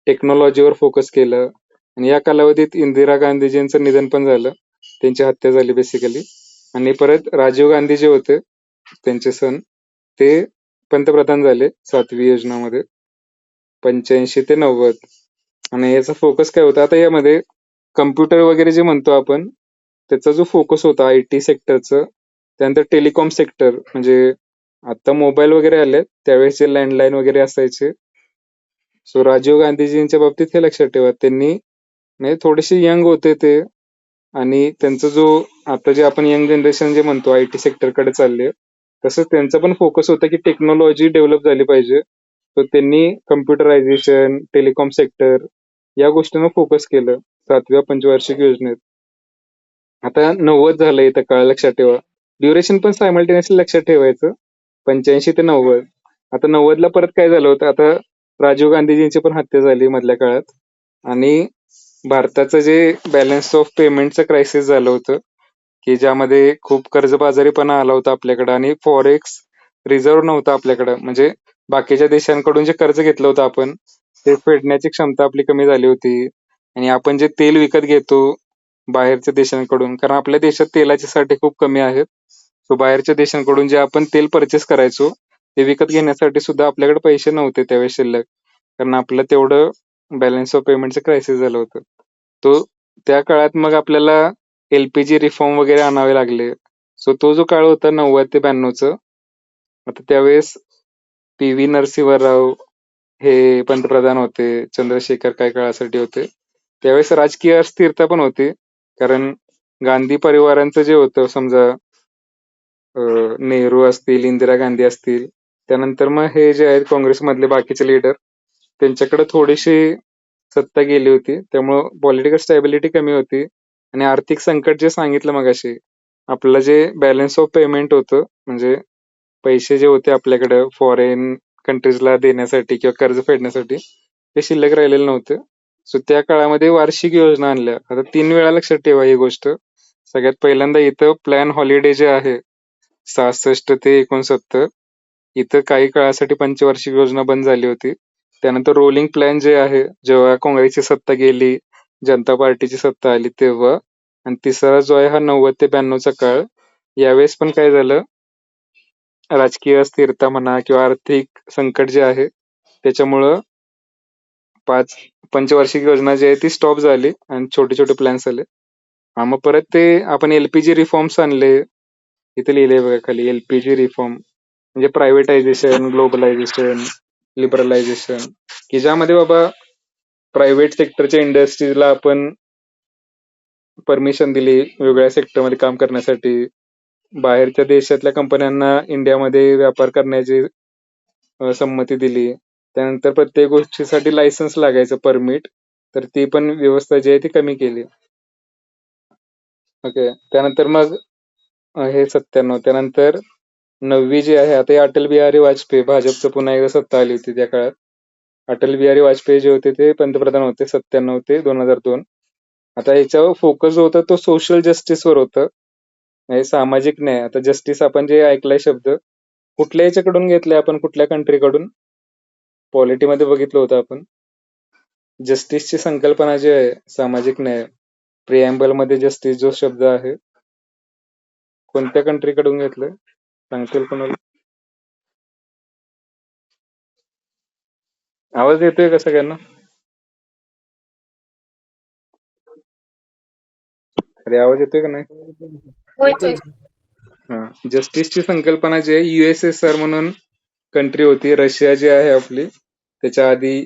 Speaker 1: टेक्नॉलॉजीवर फोकस केलं. आणि या कालावधीत इंदिरा गांधीजींचं निधन पण झालं, त्यांची हत्या झाली बेसिकली. आणि परत राजीव गांधी जे होते त्यांचे सन, ते पंतप्रधान झाले 7वी योजनामध्ये 85 ते 90. आणि याचा फोकस काय होता, आता यामध्ये कम्प्युटर वगैरे जे म्हणतो आपण, त्याचा जो फोकस होता आय टी सेक्टरचं, त्यानंतर टेलिकॉम सेक्टर, म्हणजे आता मोबाईल वगैरे आले त्यावेळेसचे लँडलाईन वगैरे असायचे. सो राजीव गांधीजींच्या बाबतीत हे लक्षात ठेवा, त्यांनी म्हणजे थोडेसे यंग होते ते, आणि त्यांचा जो आता जे आपण यंग जनरेशन जे म्हणतो आय टी सेक्टरकडे चालले, तसंच त्यांचा पण फोकस होता की टेक्नॉलॉजी डेव्हलप झाली पाहिजे. तर त्यांनी कम्प्युटरायझेशन, टेलिकॉम सेक्टर या गोष्टींवर फोकस केलं 7व्या पंचवार्षिक योजनेत. आता 90 झालंय इथं काळ, लक्षात ठेवा. ड्युरेशन पण सायमल्टेनियसली लक्षात ठेवायचं, 85 ते 90. आता 90ला परत काय झालं होतं, आता राजीव गांधीजींची पण हत्या झाली मधल्या काळात, आणि भारताचं जे बॅलन्स ऑफ पेमेंटचं क्रायसिस झालं होतं, की ज्यामध्ये खूप कर्जबाजारीपणा आला होता आपल्याकडं, आणि फॉरेक्स रिझर्व्ह नव्हता आपल्याकडं. म्हणजे बाकीच्या देशांकडून जे कर्ज घेतलं होतं आपण, ते फेडण्याची क्षमता आपली कमी झाली होती. आणि आपण जे तेल विकत घेतो बाहेरच्या देशांकडून, कारण आपल्या देशात तेलाचे साठे खूप कमी आहेत, सो बाहेरच्या देशांकडून जे आपण तेल परचेस करायचो ते विकत घेण्यासाठी सुद्धा आपल्याकडे पैसे नव्हते त्यावेळेस शिल्लक, कारण आपलं तेवढं बॅलन्स ऑफ पेमेंटचं क्रायसिस झालं होतं. तो त्या काळात मग आपल्याला एलपीजी रिफॉर्म वगैरे आणावे लागले. सो तो जो काळ होता 90 ते 92चं. आता त्यावेळेस पी व्ही नरसिंह राव हे पंतप्रधान होते, चंद्रशेखर काही काळासाठी होते. त्यावेळेस राजकीय अस्थिरता पण होती, कारण गांधी परिवारांचं जे होतं, समजा नेहरू असतील, इंदिरा गांधी असतील, त्यानंतर मग हे जे आहेत काँग्रेसमधले बाकीचे लीडर, त्यांच्याकडे थोडीशी सत्ता गेली होती. त्यामुळं पॉलिटिकल स्टॅबिलिटी कमी होती आणि आर्थिक संकट जे सांगितलं मगाशी, आपलं जे बॅलन्स ऑफ पेमेंट होतं, म्हणजे पैसे जे होते आपल्याकडं फॉरेन कंट्रीजला देण्यासाठी किंवा कर्ज फेडण्यासाठी, ते शिल्लक राहिलेलं नव्हतं. सो त्या काळामध्ये वार्षिक योजना आणल्या. आता 3 वेळा लक्षात ठेवा ही गोष्ट. सगळ्यात पहिल्यांदा इथं प्लॅन हॉलिडे जे आहे 66 ते 69, इथं काही काळासाठी पंचवार्षिक योजना बंद झाली होती. त्यानंतर रोलिंग प्लॅन जे आहे, जेव्हा काँग्रेसची सत्ता गेली, जनता पार्टीची सत्ता आली तेव्हा, आणि तिसरा जो आहे हा 90 ते 92चा काळ. यावेळेस पण काय झालं, राजकीय अस्थिरता म्हणा किंवा आर्थिक संकट जे आहे त्याच्यामुळं पाच पंचवार्षिक योजना जी आहे ती स्टॉप झाली आणि छोटे छोटे प्लॅन्स आले. मग परत ते आपण एलपीजी रिफॉर्म्स आणले. इथे लिहिले बघा खाली, एलपीजी रिफॉर्म म्हणजे प्रायव्हेटायझेशन, ग्लोबलायझेशन, लिबरलायझेशन, की ज्यामध्ये बाबा प्रायव्हेट सेक्टरच्या इंडस्ट्रीजला आपण परमिशन दिली वेगळ्या सेक्टरमध्ये काम करण्यासाठी. बाहेरच्या देशातल्या कंपन्यांना इंडियामध्ये व्यापार करण्याची संमती दिली. त्यानंतर प्रत्येक गोष्टीसाठी लायसन्स लागायचं, परमिट, तर ती पण व्यवस्था जी आहे ती कमी केली. ओके. त्यानंतर मग हे 97. त्यानंतर 9वी जी आहे, आता हे अटल बिहारी वाजपेयी, भाजपचं पुन्हा एकदा सत्ता आली होती त्या काळात. अटल बिहारी वाजपेयी जे होते ते पंतप्रधान होते 97 ते 2002. आता याच्यावर फोकस जो होता तो सोशल जस्टिसवर होतं, म्हणजे सामाजिक न्याय. आता जस्टिस आपण जे ऐकलाय शब्द, कुठल्या याच्याकडून घेतलाय आपण, कुठल्या कंट्रीकडून? पॉलिटीमध्ये बघितलं होतं आपण. जस्टिसची संकल्पना जी आहे, सामाजिक न्याय, प्रिॲम्बल मध्ये जस्टिस जो शब्द आहे, कोणत्या कंट्रीकडून घेतलंय सांगतील कोणाला? आवाज येतोय का सगळ्यांना? अरे आवाज येतोय का नाही?
Speaker 2: होय.
Speaker 1: हा. जस्टिसची संकल्पना जी आहे, USSR म्हणून कंट्री होती, रशिया जी आहे आपली, त्याच्या आधी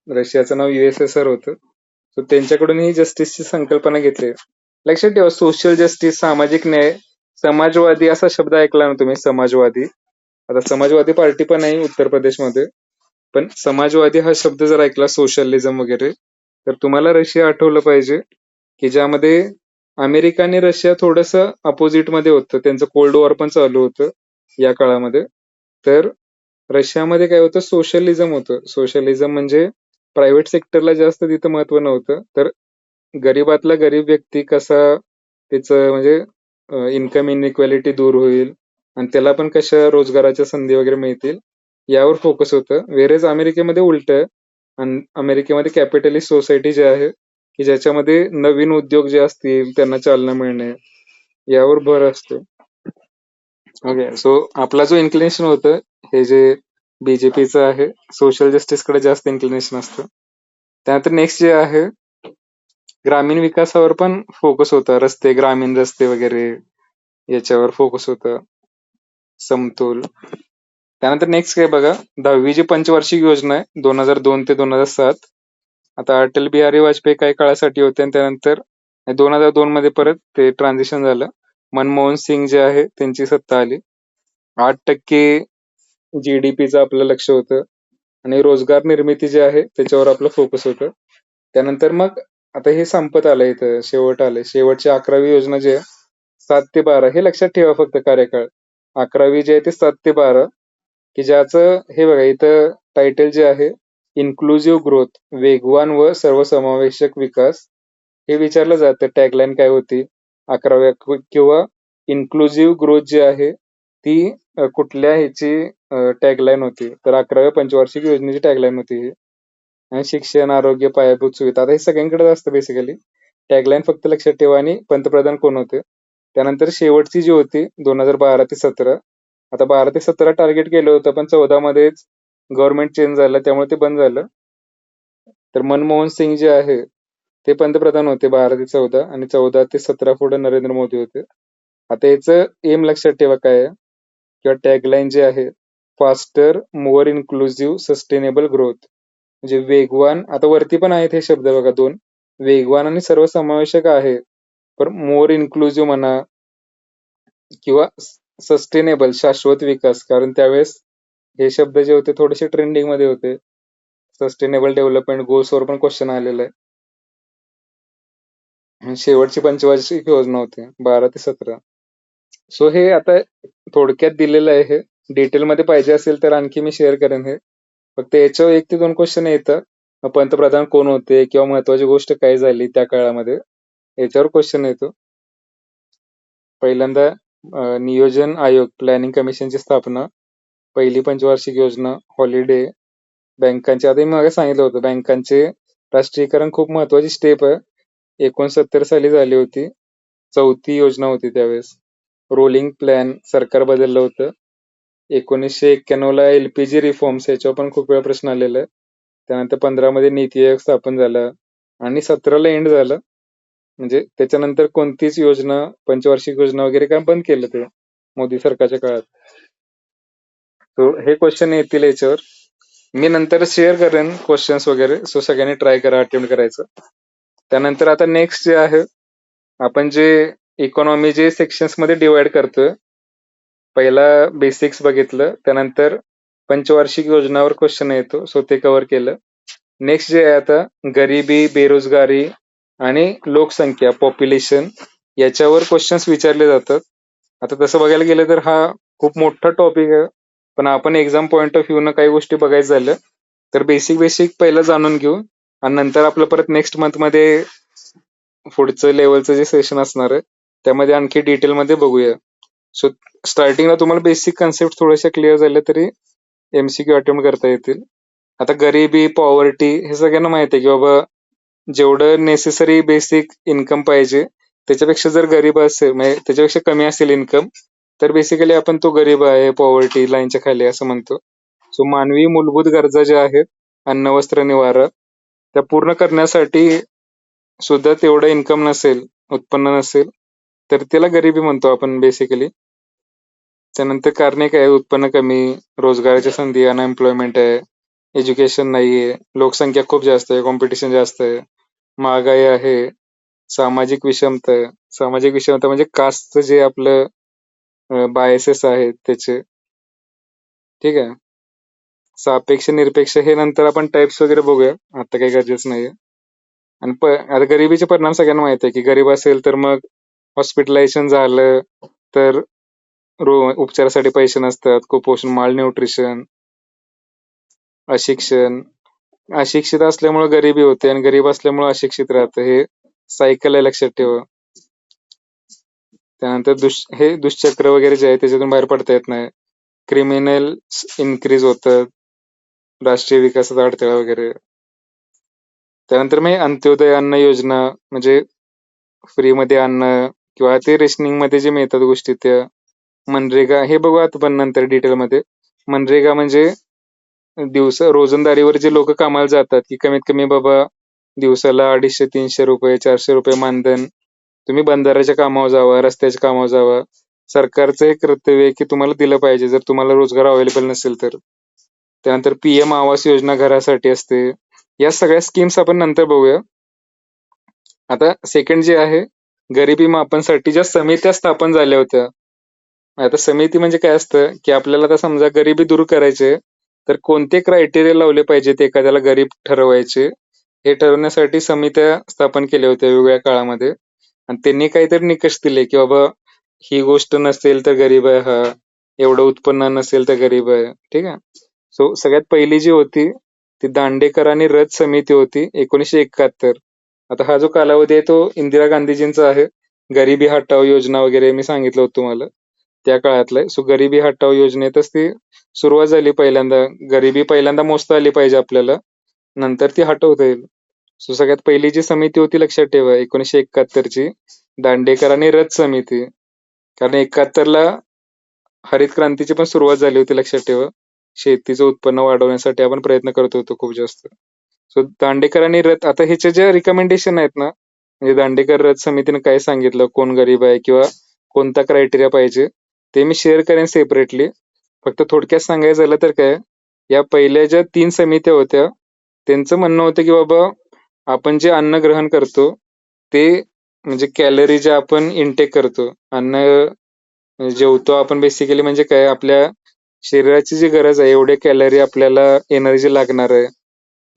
Speaker 1: रशियाचं नाव USSR होतं. तर त्यांच्याकडून ही जस्टिसची संकल्पना घेतली. लक्षात ठेवा, सोशल जस्टिस, सामाजिक न्याय. समाजवादी असा शब्द ऐकला ना तुम्ही, समाजवादी. आता समाजवादी पार्टी पण आहे उत्तर प्रदेशमध्ये, पण समाजवादी हा शब्द जर ऐकला, सोशलिझम वगैरे, तर तुम्हाला रशिया आठवलं पाहिजे, की ज्यामध्ये अमेरिका आणि रशिया थोडंसं अपोजिट मध्ये होतं. त्यांचं कोल्ड वॉर पण चालू होतं या काळामध्ये. तर रशियामध्ये काय होतं, सोशलिझम होतं. सोशलिझम म्हणजे प्रायव्हेट सेक्टरला जास्त तिथं महत्व नव्हतं, तर गरीबातला गरीब व्यक्ती कसा त्याचं म्हणजे इन्कम इनइक्वॅलिटी दूर होईल आणि त्याला पण कशा रोजगाराच्या संधी वगैरे मिळतील यावर फोकस होतं. वेरेज अमेरिकेमध्ये उलट आहे. आणि अमेरिकेमध्ये कॅपिटलिस्ट सोसायटी जी आहे, की ज्याच्यामध्ये नवीन उद्योग जे असतील त्यांना चालना मिळणे यावर भर असतो. ओके. सो आपला जो इन्क्लिनेशन होतं, हे जे बीजेपीचं आहे, सोशल जस्टिस कडे जास्त इन्क्लिनेशन असतं. त्यानंतर नेक्स्ट जे आहे, ग्रामीण विकासावर पण फोकस होता. रस्ते, ग्रामीण रस्ते वगैरे याच्यावर फोकस होता, समतोल. त्यानंतर नेक्स्ट काय बघा, 10वी जी पंचवार्षिक योजना आहे 2002 ते 2007. आता अटल बिहारी वाजपेयी काही काळासाठी होते आणि त्यानंतर 2002 मध्ये परत ते ट्रान्झिशन झालं. मनमोहन सिंग जे आहे त्यांची सत्ता आली. 8% GDPचं आपलं लक्ष होतं आणि रोजगार निर्मिती जी आहे त्याच्यावर आपलं फोकस होतं. त्यानंतर मग आता हे संपत आलं, इथं शेवट आलंय. शेवटची 11वी योजना जी आहे 7 ते 12, हे लक्षात ठेवा फक्त कार्यकाळ. 11वी जे आहे ते 7 ते 12, की ज्याचं हे बघा इथं टायटल जे आहे, इन्क्लुझिव्ह ग्रोथ, वेगवान व सर्वसमावेशक विकास, हे विचारलं जातं. टॅगलाईन काय होती 11व्या, किंवा इन्क्लुझिव्ह ग्रोथ जी आहे ती कुठल्या ह्याची टॅगलाईन होती, तर 11व्या पंचवार्षिक योजनेची टॅगलाईन होती ही. आणि शिक्षण, आरोग्य, पायाभूत सुविधा, आता हे सगळ्यांकडेच असतं बेसिकली. टॅगलाईन फक्त लक्षात ठेवा आणि पंतप्रधान कोण होते. त्यानंतर शेवटची जी होती 2012 ते 17, आता 12 ते 17 टार्गेट केलं होतं, पण 14 मध्येच गव्हर्नमेंट चेंज झालं त्यामुळे ते बंद झालं. तर मनमोहन सिंग जे आहे ते पंतप्रधान होते 12 ते 14, आणि 14 ते 17 पुढे नरेंद्र मोदी होते. आता याचं एम लक्षात ठेवा काय आहे, किंवा टॅगलाईन जे आहे, फास्टर, मोर इन्क्लुझिव्ह, सस्टेनेबल ग्रोथ, म्हणजे वेगवान. आता वरती पण आहेत हे शब्द बघा दोन, वेगवान आणि सर्वसमावेशक आहे. पण मोर इन्क्लुझिव्ह म्हणा किंवा सस्टेनेबल, शाश्वत विकास, कारण त्यावेळेस हे शब्द जे होते थोडेसे ट्रेंडिंग मध्ये होते. सस्टेनेबल डेव्हलपमेंट गोल्सवर पण क्वेश्चन आलेला आहे. आणि शेवटची पंचवार्षिक योजना होती 12 ते 17. सो हे आता थोडक्यात दिलेलं आहे. हे डिटेलमध्ये पाहिजे असेल तर आणखी मी शेअर करेन हे. फक्त याच्यावर 1 ते 2 क्वेश्चन येतं. पंतप्रधान कोण होते किंवा महत्वाची गोष्ट काय झाली त्या काळामध्ये, याच्यावर क्वेश्चन येतो. पहिल्यांदा नियोजन आयोग प्लॅनिंग कमिशनची स्थापना, पहिली पंचवार्षिक योजना, हॉलिडे, बँकांचे, आता मी मागे सांगितलं होतं बँकांचे राष्ट्रीयकरण खूप महत्वाची स्टेप आहे. 69 साली झाली होती. 4थी योजना होती त्यावेळेस. रोलिंग प्लॅन सरकार बदललं होतं. 1991 ला LPG रिफॉर्म्स, याच्यावर पण खूप वेळा प्रश्न आलेला आहे. त्यानंतर 15 मध्ये नीती आयोग स्थापन झाला आणि 17 ला एंड झालं. म्हणजे त्याच्यानंतर कोणतीच योजना, पंचवार्षिक योजना वगैरे काय बंद केलं ते मोदी सरकारच्या काळात. सो हे क्वेश्चन येतील याच्यावर. मी नंतर शेअर करेन क्वेश्चन्स वगैरे. सो सगळ्यांनी ट्राय करा अटेम्प्ट करायचं. त्यानंतर आता नेक्स्ट जे आहे, आपण जे इकॉनॉमी जे सेक्शन्स मध्ये डिवाइड करतोय, पहिला बेसिक्स बघितलं, त्यानंतर पंचवार्षिक योजनावर क्वेश्चन येतो, सो ते कव्हर केलं. नेक्स्ट जे आहे आता गरिबी, बेरोजगारी आणि लोकसंख्या, पॉप्युलेशन, याच्यावर क्वेश्चन्स विचारले जातात. आता तसं बघायला गेलं तर हा खूप मोठा टॉपिक आहे, पण आपण एक्झाम पॉइंट ऑफ व्ह्यू न काही गोष्टी बघायचं झालं तर बेसिक पहिलं जाणून घेऊ आणि नंतर आपलं परत नेक्स्ट मंथ मध्ये पुढचं लेवलचं जे सेशन असणार आहे त्यामध्ये आणखी डिटेलमध्ये बघूया. सो स्टार्टिंगला तुम्हाला बेसिक कन्सेप्ट थोडेसे क्लिअर झाले तरी MCQ अटेम्प्ट करता येतील. आता गरिबी, पॉवर्टी हे सगळ्यांना माहिती आहे की बाबा जेवढं नेसेसरी बेसिक इन्कम पाहिजे त्याच्यापेक्षा जर गरीब असेल, म्हणजे त्याच्यापेक्षा कमी असेल इन्कम, तर बेसिकली आपण तो गरीब आहे, पॉवर्टी लाईनच्या खाली असं म्हणतो. सो मानवी मूलभूत गरजा ज्या आहेत, अन्न, वस्त्र, निवारा, त्या पूर्ण करण्यासाठी सुद्धा तेवढं इन्कम नसेल, उत्पन्न नसेल, तर त्याला गरिबी म्हणतो आपण बेसिकली. त्यानंतर कारणे काय, उत्पन्न कमी, रोजगाराच्या संधी, अनएम्प्लॉयमेंट आहे, एज्युकेशन नाहीये, लोकसंख्या खूप जास्त आहे, कॉम्पिटिशन जास्त आहे, महागाई आहे, सामाजिक विषमता आहे. सामाजिक विषमता म्हणजे कास्टचं जे आपलं बायसेस आहेत त्याचे. ठीक आहे. सापेक्ष, निरपेक्ष हे नंतर आपण टाइप्स वगैरे बघूया, आता काही गरजेचं नाहीये. आणि आता गरिबीचे परिणाम सगळ्यांना माहिती आहे की गरीब असेल तर मग हॉस्पिटलायझेशन झालं तर उपचारासाठी पैसे नसतात, कुपोषण, माल न्यूट्रिशन, अशिक्षण, अशिक्षित असल्यामुळे गरिबी होते आणि गरीब असल्यामुळे अशिक्षित राहतं, हे सायकल आहे, लक्षात ठेवा. त्यानंतर हे दुष्चक्र वगैरे जे आहे त्याच्यातून बाहेर पडता येत नाही, क्रिमिनल इन्क्रीज होतं, राष्ट्रीय विकासाचा अडथळा वगैरे. त्यानंतर मग अंत्योदय अन्न योजना, म्हणजे फ्रीमध्ये अन्न किंवा ते रेशनिंग मध्ये जे मिळतात गोष्टी त्या. मनरेगा हे बघू आता पण नंतर डिटेलमध्ये. मनरेगा म्हणजे रोजंदारीवर जे लोक कामाला जातात की कमीत कमी बाबा दिवसाला 250-300 रुपये, 400 रुपये मानधन, तुम्ही बंधाऱ्याच्या कामावर जावा, रस्त्याच्या कामावर जावा, सरकारचं हे कर्तव्य आहे की तुम्हाला दिलं पाहिजे जर तुम्हाला रोजगार अवेलेबल नसेल तर. त्यानंतर PM आवास योजना घरासाठी असते. या सगळ्या स्कीम्स आपण नंतर बघूया. आता सेकंड जे आहे, गरिबी मापनसाठी ज्या समित्या स्थापन झाल्या होत्या. आता समिती म्हणजे काय असतं की आपल्याला आता समजा गरिबी दूर करायचे तर कोणते क्रायटेरिया लावले पाहिजेत एखाद्याला गरीब ठरवायचे, हे ठरवण्यासाठी समित्या स्थापन केल्या होत्या वेगवेगळ्या काळामध्ये. आणि त्यांनी काहीतरी निकष दिले की बाबा ही गोष्ट नसेल तर गरीब आहे हा, एवढं उत्पन्न नसेल तर गरीब आहे. ठीक आहे. सो सगळ्यात पहिली जी होती ती दांडेकर आणि रथ समिती होती 1971. आता हा जो कालावधी आहे तो इंदिरा गांधीजींचा आहे. गरिबी हटाव योजना वगैरे मी सांगितलं होतं तुम्हाला त्या काळातलं. सो गरिबी हटाव योजनेतच ती सुरुवात झाली पहिल्यांदा. गरिबी पहिल्यांदा मोजता आली पाहिजे आपल्याला, नंतर ती हटवता येईल. सो सगळ्यात पहिली जी समिती होती लक्षात ठेवा 1971 ची, दांडेकर आणि रथ समिती. कारण 71ला हरित क्रांतीची पण सुरुवात झाली होती, लक्षात ठेवा. शेतीचं उत्पन्न वाढवण्यासाठी आपण प्रयत्न करत होतो खूप जास्त. सो दांडेकर आणि रथ, आता ह्याचे जे रिकमेंडेशन आहेत ना, म्हणजे दांडेकर रथ समितीने काय सांगितलं, कोण गरीब आहे किंवा कोणता क्रायटेरिया पाहिजे, ते मी शेअर करेन सेपरेटली. फक्त थोडक्यात सांगायचं झालं तर काय, या पहिल्या ज्या 3 समित्या होत्या त्यांचं म्हणणं होतं की बाबा आपण जे अन्न ग्रहण करतो ते, म्हणजे कॅलरी जे आपण इनटेक करतो, अन्न जेवतो आपण बेसिकली, म्हणजे काय आपल्या शरीराची जी गरज आहे एवढे कॅलरी आपल्याला एनर्जी लागणार आहे.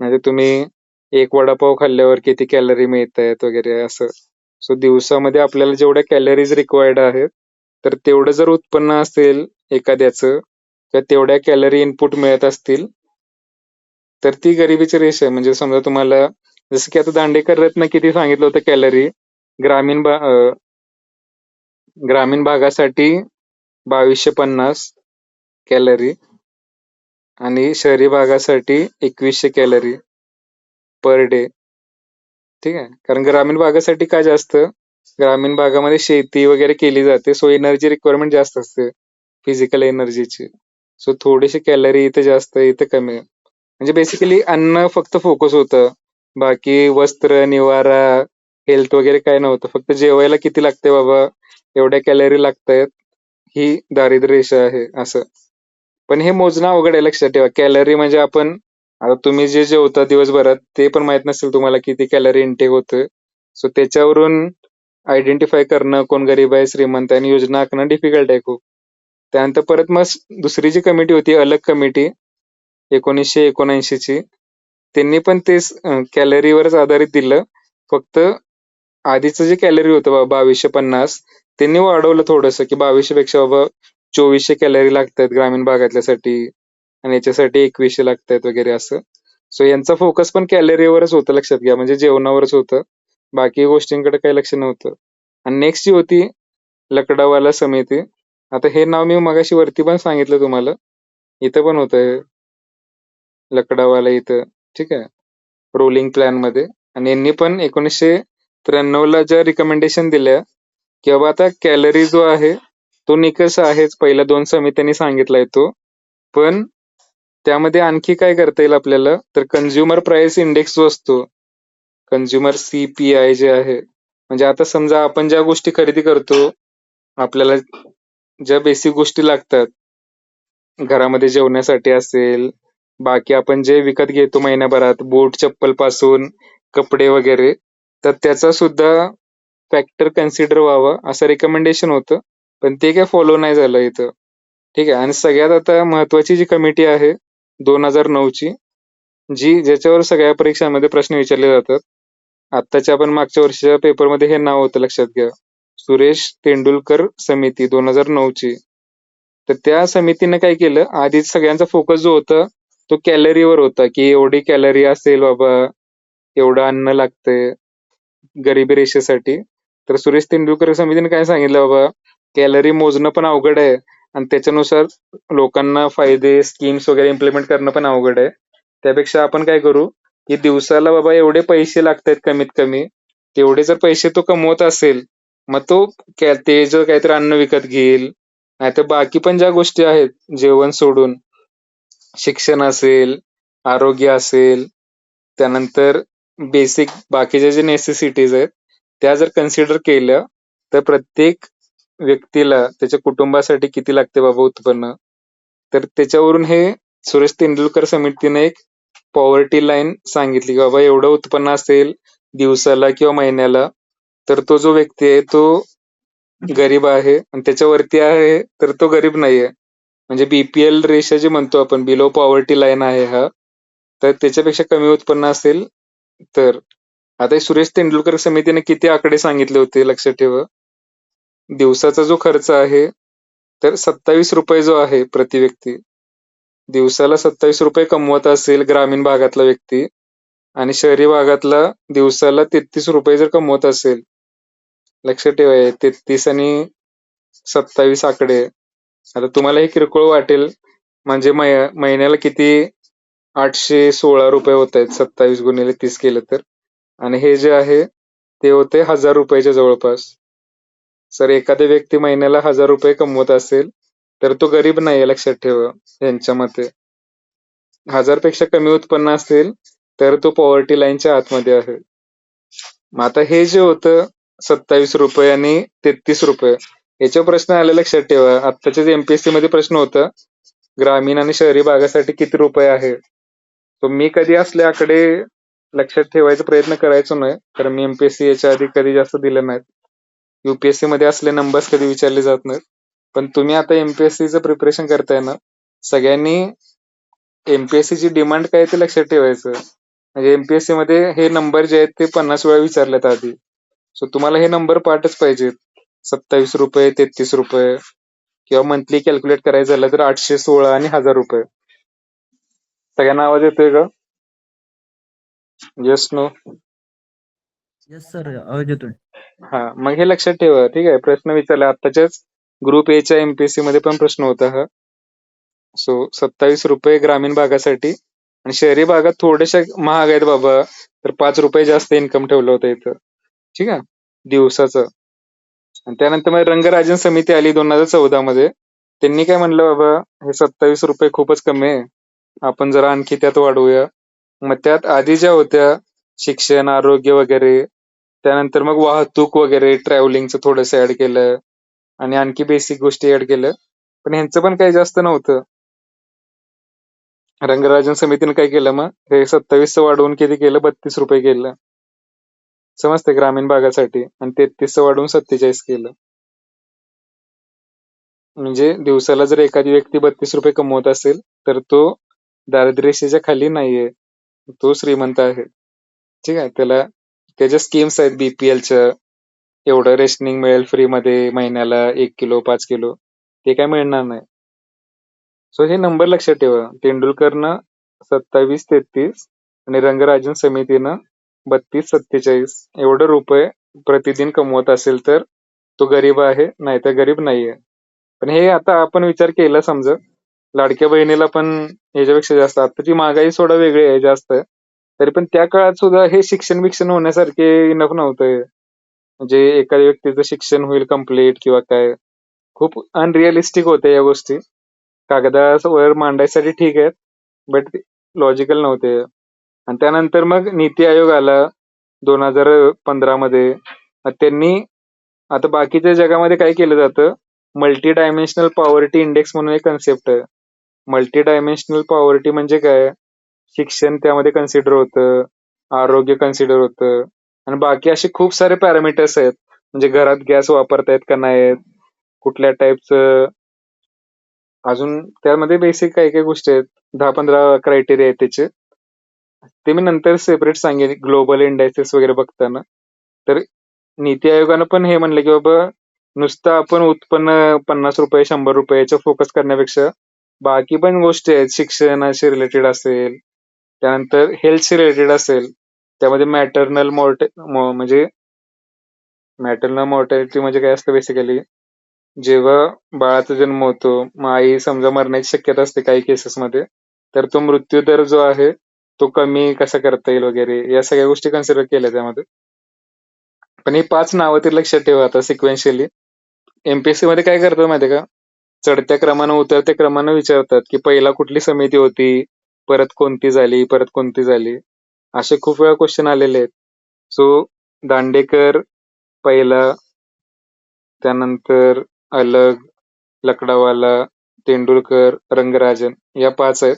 Speaker 1: म्हणजे तुम्ही एक वडापाव खाल्ल्यावर किती कॅलरी मिळत आहेत वगैरे असं. सो दिवसामध्ये आपल्याला जेवढ्या कॅलरीज रिक्वायर्ड आहेत, तर तेवढं जर उत्पन्न असेल एखाद्याचं, तर तेवढ्या कॅलरी इनपुट मिळत असतील, तर ती गरिबीची रेष आहे. म्हणजे समजा तुम्हाला जसं की आता दांडेकर रत्न किती सांगितलं होतं कॅलरी, ग्रामीण ग्रामीण भागासाठी 2250 कॅलरी आणि शहरी भागासाठी 2100 कॅलरी पर डे. ठीक आहे. कारण ग्रामीण भागासाठी काय जास्त, ग्रामीण भागामध्ये शेती वगैरे केली जाते, सो एनर्जी रिक्वायरमेंट जास्त असते, फिजिकल एनर्जीची. सो थोडीशी कॅलरी इथे जास्त, इथे कमी आहे. म्हणजे बेसिकली अन्न फक्त फोकस होतं. बाकी वस्त्र, निवारा, हेल्थ वगैरे काय नव्हतं. फक्त जेवायला किती लागते बाबा, एवढ्या कॅलरी लागतायत, ही दारिद्र्य रेषा आहे असं. पण हे मोजणं अवघड आहे, लक्षात ठेवा. कॅलरी म्हणजे आपण, आता तुम्ही जे जेवता दिवसभरात ते पण माहित नसेल तुम्हाला किती कॅलरी इनटेक होतं. सो त्याच्यावरून आयडेंटिफाय करणं कोण गरीब आहे, श्रीमंत आहे आणि योजना आखणं डिफिकल्ट आहे खूप. त्यानंतर परत मग दुसरी जी कमिटी होती, अलग कमिटी 1979 ची, त्यांनी पण तेच कॅलरीवरच आधारित दिलं. फक्त आधीचं जे कॅलरी होतं बाबा 2250, त्यांनी वाढवलं थोडंसं की 2200 पेक्षा बाबा 2400 कॅलरी लागतात ग्रामीण भागातल्यासाठी आणि याच्यासाठी 2100 लागतायत वगैरे असं. सो यांचा फोकस पण कॅलरीवरच होतं, लक्षात घ्या. म्हणजे जेवणावरच होतं, बाकी गोष्टींकडे काही लक्ष नव्हतं. आणि नेक्स्ट जी होती लकडावाला समिती. आता हे नाव मी मगाशी वरती पण सांगितलं तुम्हाला, इथं पण होतं लकडावाला इथं. ठीक आहे, रोलिंग प्लॅन मध्ये. आणि यांनी पण 1993 ज्या रिकमेंडेशन दिल्या की बाबा आता कॅलरी जो आहे तो निकष आहेच, पहिल्या 2 समित्यांनी सांगितलाय तो. पण त्यामध्ये आणखी काय करता येईल आपल्याला, तर कन्झ्युमर प्राइस इंडेक्स जो असतो, कन्झ्युमर CPI जे आहे, म्हणजे आता समजा आपण ज्या गोष्टी खरेदी करतो, आपल्याला ज्या बेसिक गोष्टी लागतात घरामध्ये जेवण्यासाठी असेल, बाकी आपण जे विकत घेतो महिन्याभरात, बूट चप्पल पासून कपडे वगैरे, तर त्याचा सुद्धा फॅक्टर कन्सिडर व्हावं असं रिकमेंडेशन होतं. पण ते काय फॉलो नाही झालं इथं. ठीक आहे. आणि सगळ्यात आता महत्वाची जी कमिटी आहे 2009 ची, ज्याच्यावर सगळ्या परीक्षांमध्ये प्रश्न विचारले जातात. आत्ताच्या पण मागच्या वर्षीच्या पेपरमध्ये हे नाव होतं, लक्षात घ्या. सुरेश तेंडुलकर समिती 2009 ची. तर त्या समितीने काय केलं, आधीच सगळ्यांचा फोकस जो होता तो कॅलरीवर होता, की एवढी कॅलरी असेल बाबा, एवढं अन्न लागतंय गरिबी रेषेसाठी. तर सुरेश तेंडुलकर समितीने काय सांगितलं बाबा, कॅलरी मोजणं पण अवघड आहे आणि त्याच्यानुसार लोकांना फायदे, स्कीम्स वगैरे इम्प्लिमेंट करणं पण अवघड आहे. त्यापेक्षा आपण काय करू, की दिवसाला बाबा एवढे पैसे लागतात कमीत कमी, तेवढे जर पैसे तो कमवत असेल, मग तो ते जर काहीतरी अन्न विकत घेईल, नाहीतर बाकी पण ज्या गोष्टी आहेत जेवण सोडून, शिक्षण असेल, आरोग्य असेल, त्यानंतर बेसिक बाकीच्या जे नेसेसिटीज आहेत, त्या जर कन्सिडर केल्या, तर प्रत्येक व्यक्तीला त्याच्या कुटुंबासाठी किती लागते बाबा उत्पन्न, तर त्याच्यावरून हे सुरेश तेंडुलकर समितीने एक पॉवर्टी लाईन सांगितली की बाबा एवढं उत्पन्न असेल दिवसाला किंवा महिन्याला, तर तो जो व्यक्ती आहे तो गरीब आहे, आणि त्याच्यावरती आहे तर तो गरीब नाहीये. म्हणजे BPL रेषा जी म्हणतो आपण, बिलो पॉवर्टी लाईन आहे हा. तर त्याच्यापेक्षा कमी उत्पन्न असेल तर. आता हे सुरेश तेंडुलकर समितीने किती आकडे सांगितले होते, लक्षात ठेवा. दिवसाचा जो खर्च आहे, तर 27 रुपये जो आहे प्रति व्यक्ती, दिवसाला 27 रुपये कमवत असेल ग्रामीण भागातला व्यक्ती, आणि शहरी भागातला दिवसाला 33 रुपये जर कमवत असेल, लक्षात ठेवा. 33 आणि 27 आकडे. आता तुम्हाला हे किरकोळ वाटेल, म्हणजे महिन्याला किती, 816 रुपये होत आहेत 27 गुणिले 30 केलं तर. आणि हे जे आहे ते होते 1000 रुपयाच्या जवळपास. सर एखादा व्यक्ती महिन्याला 1000 रुपये कमवत असेल तर तो गरीब नाहीये, लक्षात ठेवा. यांच्या मते 1000 पेक्षा कमी उत्पन्न असेल तर तो पॉवर्टी लाईनच्या आतमध्ये आहे. मग आता हे जे होतं 27 रुपये आणि 33 रुपये, याचा प्रश्न आला, लक्षात ठेवा. आत्ताच्या MPSC मध्ये प्रश्न होता ग्रामीण आणि शहरी भागासाठी किती रुपये आहे. तो मी कधी असले आकडे लक्षात ठेवायचा प्रयत्न करायचो नाही, कारण मी MPSC याच्या आधी कधी जास्त दिले नाहीत. UPSC मध्ये असले नंबर्स कधी विचारले जात नाहीत. पण तुम्ही आता MPSCचं प्रिपरेशन करताय ना, सगळ्यांनी MPSC ची डिमांड काय ते लक्षात ठेवायचं. म्हणजे एमपीएससी मध्ये हे नंबर जे आहेत ते 50 वेळा विचारलेत आधी. सो तुम्हाला हे नंबर पाठच पाहिजेत. 27 रुपये, 33 रुपये किंवा मंथली कॅल्क्युलेट करायचं झालं तर 816 आणि 1000 रुपये. सगळ्यांना आवाज येतोय का? Yes no?
Speaker 2: येस सर, आवाज येतोय.
Speaker 1: हा, मग हे लक्षात ठेवा. ठीक आहे, प्रश्न विचारला आत्ताच्याच ग्रुप ए च्या एमपीएससी मध्ये पण प्रश्न होता हा. सो 27 रुपये ग्रामीण भागासाठी, आणि शहरी भागात थोडेशा महाग आहेत बाबा, तर 5 रुपये जास्त इन्कम ठेवलं होतं इथं. ठीक आहे, दिवसाचं. आणि त्यानंतर मग रंगराजन समिती आली 2014 मध्ये. त्यांनी काय म्हणलं, बाबा हे 27 रुपये खूपच कमी आहे, आपण जरा आणखी त्यात वाढवूया. मग त्यात आधी ज्या होत्या शिक्षण, आरोग्य वगैरे, त्यानंतर मग वाहतूक वगैरे, ट्रॅव्हलिंगचं थोडंसं ऍड केलं आणि आणखी बेसिक गोष्टी ऍड केलं. पण ह्यांचं पण काही जास्त नव्हतं. रंगराजन समितीने काय केलं, मग हे 27 वाढवून किती केलं, 32 रुपये केलं. समजते, ग्रामीण भागासाठी. आणि 33 वाढवून 47 केलं. म्हणजे दिवसाला जर एखादी व्यक्ती 32 रुपये कमवत असेल तर तो दारिद्र्य रेषेच्या खाली नाहीये, तो श्रीमंत आहे. ठीक आहे, त्याच्या स्कीम्स आहेत बीपीएलच्या. एवढं रेशनिंग मिळेल फ्री मध्ये महिन्याला, 1 किलो 5 किलो, ते काय मिळणार नाही. सो हे नंबर लक्षात ठेवा. तेंडुलकरनं 27-33 आणि रंगराजन समितीनं 32-47 एवढं रुपये प्रतिदिन कमवत असेल तर तो गरीब आहे, नाही तर गरीब नाहीये. पण हे आता आपण विचार केला समजा, लाडक्या बहिणीला पण ह्याच्यापेक्षा जास्त, आताची महागाई सोडा वेगळी आहे जास्त, तरी पण त्या काळात सुद्धा हे शिक्षण बिक्षण होण्यासारखे इनफ नव्हतं. म्हणजे एखाद्या व्यक्तीचं शिक्षण होईल कम्प्लीट किंवा काय, खूप अनरिअलिस्टिक होत्या या गोष्टी. कागदावर मांडायसाठी ठीक आहेत, बट लॉजिकल नव्हते. आणि त्यानंतर मग नीती आयोग आला 2015 मध्ये. मग त्यांनी, आता बाकीच्या जगामध्ये काय केलं जातं, मल्टी डायमेन्शनल पॉवर्टी इंडेक्स म्हणून एक कन्सेप्ट आहे. मल्टी डायमेन्शनल पॉवर्टी म्हणजे काय, शिक्षण त्यामध्ये कन्सिडर होतं, आरोग्य कन्सिडर होतं, आणि बाकी असे खूप सारे पॅरामीटर्स आहेत. म्हणजे घरात गॅस वापरतायत का नाहीत, कुठल्या टाईपचं, अजून त्यामध्ये बेसिक काही काही गोष्टी आहेत. 10-15 क्रायटेरिया आहेत त्याचे. ते मी नंतर सेपरेट सांगेन ग्लोबल इंडायसेस वगैरे बघताना. तर नीती आयोगानं पण हे म्हणलं की बाबा, नुसतं आपण उत्पन्न 50 रुपये 100 रुपये याच्या फोकस करण्यापेक्षा बाकी पण गोष्टी आहेत, शिक्षणाशी रिलेटेड असेल, त्यानंतर हेल्थशी रिलेटेड असेल, त्यामध्ये म्हणजे मॅटर्नल मॉर्टॅलिटी म्हणजे काय असतं बेसिकली, जेव्हा बाळाचा जन्म होतो, मग आई समजा मरण्याची शक्यता असते काही केसेसमध्ये, तर तो मृत्यू दर जो आहे तो कमी कसा करता येईल वगैरे, या सगळ्या गोष्टी कन्सिडर केल्या त्यामध्ये. पण ही 5 नावं ते लक्षात ठेवा आता सिक्वेन्शियली. एमपीएससी मध्ये काय करतात माहितीये का, चढत्या क्रमानं उतरत्या क्रमानं विचारतात की पहिला कुठली समिती होती, परत कोणती झाली, परत कोणती झाली, असे खूप वेळा क्वेश्चन आलेले आहेत. सो दांडेकर पहिला, त्यानंतर अलग, लकडावाला, तेंडुलकर, रंगराजन, या 5 आहेत.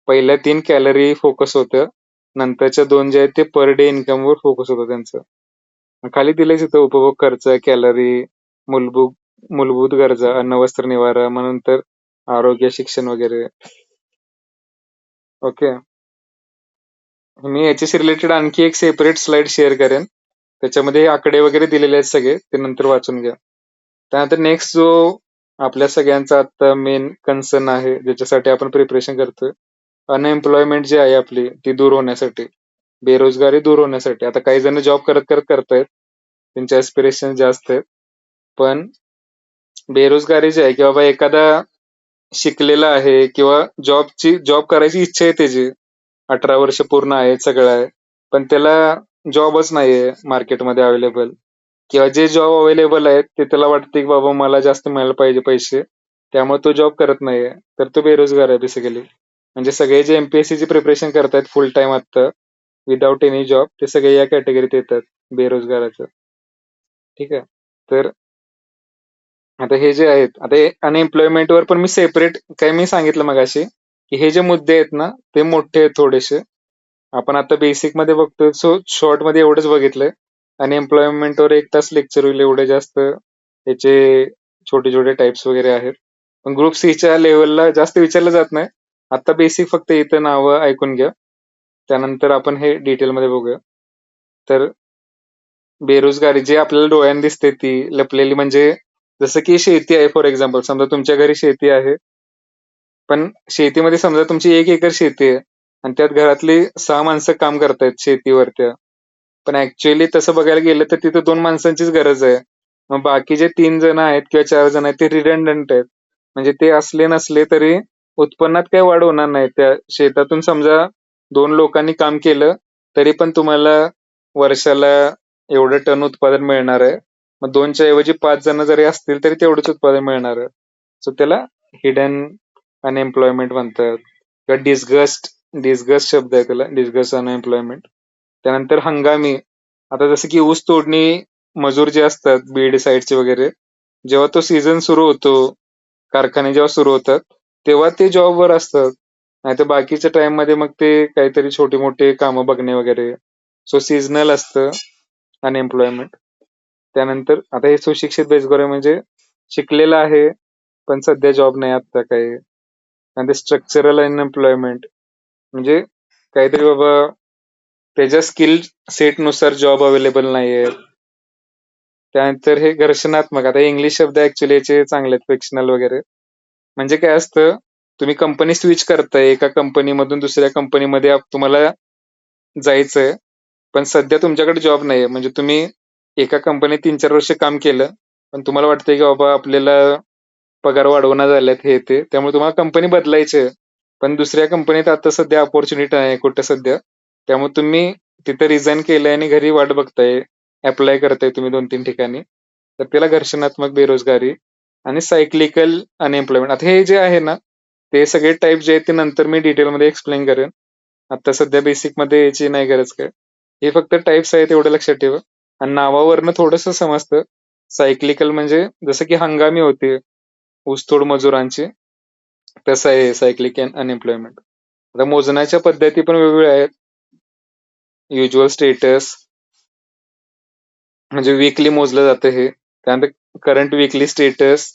Speaker 1: पहिल्या 3 कॅलरी फोकस होतं, नंतरच्या 2 जे आहेत ते पर डे इन्कम वर फोकस होतं त्यांचं. खाली दिलंय तिथं उपभोग खर्च, कॅलरी, मूलभूत मूलभूत गरजा, अन्न वस्त्र निवारा, मग नंतर आरोग्य, शिक्षण वगैरे. ओके, मी याच्याशी रिलेटेड आणखी एक सेपरेट स्लाइड शेअर करेन, त्याच्यामध्ये आकडे वगैरे दिलेले आहेत सगळे, ते नंतर वाचून घ्या. त्यानंतर नेक्स्ट जो आपल्या सगळ्यांचा आता मेन कन्सर्न आहे, ज्याच्यासाठी आपण प्रिपरेशन करतोय, अनएम्प्लॉयमेंट जी आहे आपली ती दूर होण्यासाठी, बेरोजगारी दूर होण्यासाठी. आता काही जण जॉब करत करत करतायत, त्यांचे ऍस्पिरेशन जास्त आहेत, पण बेरोजगारी जी आहे, की बाबा एखादा शिकलेला आहे किंवा जॉब करायची इच्छा आहे त्याची, 18 वर्ष पूर्ण आहेत, सगळं आहे, पण त्याला जॉबच नाहीये मार्केटमध्ये अवेलेबल, किंवा जे जॉब अवेलेबल आहेत ते त्याला वाटते की बाबा मला जास्त मिळायला पाहिजे पैसे, त्यामुळे तो जॉब करत नाहीये, तर तो बेरोजगार आहे बेसिकली. म्हणजे सगळे जे एमपीएससी ची प्रिपरेशन करतायत फुल टाइम आता विदाउट एनी जॉब, ते सगळे या कॅटेगरीत येतात, बेरोजगाराचं. ठीक आहे, तर आता हे जे आहेत, आता अनएम्प्लॉयमेंट वर पण मी सेपरेट, काय मी सांगितलं मगाशी की हे जे मुद्दे आहेत ना ते मोठे आहेत थोडेसे. आपण आता बेसिक मध्ये बघतोय, सो शॉर्ट मध्ये एवढंच बघितलंय. अनएम्प्लॉयमेंट वर 1 तास लेक्चर होईल, एवढे जास्त याचे छोटे छोटे टाइप्स वगैरे आहेत. पण ग्रुप सी च्या लेवलला जास्त विचारलं जात नाही. आता बेसिक फक्त इथं नावं ऐकून घ्या. त्यानंतर आपण हे डिटेलमध्ये बघूया. तर बेरोजगारी जे आपल्याला डोळ्यांनी दिसते ती लपलेली म्हणजे जसं की शेती आहे फॉर एक्झाम्पल. समजा तुमच्या घरी शेती आहे, पण शेतीमध्ये समजा तुमची 1 एकर शेती आहे आणि त्यात घरातली 6 माणसं काम करतायत शेतीवर त्या. पण ॲक्चुअली तसं बघायला गेलं तर तिथं 2 माणसांचीच गरज आहे. मग बाकी जे 3 जण आहेत किंवा 4 जण आहेत ते रिडंडंट आहेत. म्हणजे ते असले नसले तरी उत्पन्नात काही वाढ होणार नाही. त्या शेतातून समजा 2 लोकांनी काम केलं, तरी पण तुम्हाला वर्षाला एवढं टन उत्पादन मिळणार आहे. मग 2च्या ऐवजी 5 जण जरी असतील तरी तेवढंच उत्पादन मिळणार आहे. सो त्याला हिडन अनएम्प्लॉयमेंट म्हणतात किंवा डिस्गस्ट शब्द आहे त्याला, डिस्गस्ट अनएम्प्लॉयमेंट. त्यानंतर हंगामी, आता जसं की ऊस तोडणी मजूर जे असतात बीड साईडचे वगैरे, जेव्हा तो सीझन सुरू होतो, कारखाने जेव्हा सुरू होतात, तेव्हा ते जॉबवर असतात. नाहीतर बाकीच्या टाइम मध्ये मग ते काहीतरी छोटे मोठे कामं बघणे वगैरे. सो सीझनल असतं अनएम्प्लॉयमेंट. त्यानंतर आता हे सुशिक्षित बेरोजगार म्हणजे शिकलेला आहे पण सध्या जॉब नाही आता काही. आणि ते स्ट्रक्चरल अनएम्प्लॉयमेंट म्हणजे काहीतरी बाबा त्याच्या स्किल सेटनुसार जॉब अवेलेबल नाहीये. त्यानंतर हे घर्षणात्मक, आता इंग्लिश शब्द ऍक्च्युली याचे चांगले आहेत फिक्शनल वगैरे. म्हणजे काय असतं, तुम्ही कंपनी स्विच करताय, एका कंपनीमधून दुसऱ्या कंपनीमध्ये तुम्हाला जायचंय, पण सध्या तुमच्याकडे जॉब नाहीये. म्हणजे तुम्ही एका कंपनीत 3-4 वर्ष काम केलं, पण तुम्हाला वाटतंय की बाबा आपल्याला पगार वाढवण्यात आल्यात हे ते, त्यामुळे तुम्हाला कंपनी बदलायची आहे. पण दुसऱ्या कंपनीत आता सध्या अपॉर्च्युनिटी आहे कुठं सध्या, त्यामुळे तुम्ही तिथे रिझाईन केलंय आणि घरी वाट बघताय, अप्लाय करताय तुम्ही 2-3 ठिकाणी. तर त्याला घर्षणात्मक बेरोजगारी आणि सायक्लिकल अनएम्प्लॉयमेंट. आता हे जे आहे ना, ते सगळे टाईप जे आहेत ते नंतर मी डिटेलमध्ये एक्सप्लेन करेन. आता सध्या बेसिकमध्ये याची नाही गरज काय. हे फक्त टाईप्स आहेत एवढं लक्षात ठेवा. आणि नावावरनं थोडंसं समजतं. सायक्लिकल म्हणजे जसं की हंगामी होते ऊसतोड मजुरांची, तसं आहे सायक्लिक अनएम्प्लॉयमेंट. आता मोजण्याच्या पद्धती पण वेगवेगळ्या आहेत. युज्युअल स्टेटस म्हणजे वीकली मोजलं जातं हे. त्यानंतर करंट वीकली स्टेटस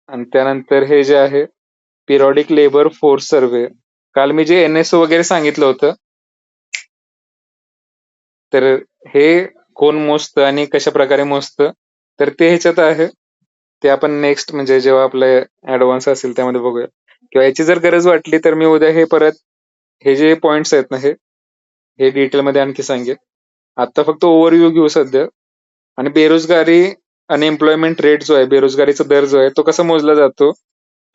Speaker 1: आणि त्यानंतर हे जे आहे पिरियॉडिक लेबर फोर्स सर्व्हे. काल मी जे NSO वगैरे सांगितलं होतं, तर हे कोण मोजतं आणि कशा प्रकारे मोजतं, तर ते ह्याच्यात आहे. ते आपण नेक्स्ट म्हणजे जेव्हा आपलं ऍडव्हान्स असेल त्यामध्ये बघूया. किंवा याची जर गरज वाटली तर मी उद्या हे परत हे जे पॉइंट्स आहेत ना हे डिटेलमध्ये आणखी सांगेन. आता फक्त ओव्हरव्ह्यू घेऊ सध्या. आणि बेरोजगारी अनएम्प्लॉयमेंट रेट जो आहे, बेरोजगारीचा दर जो आहे तो कसा मोजला जातो,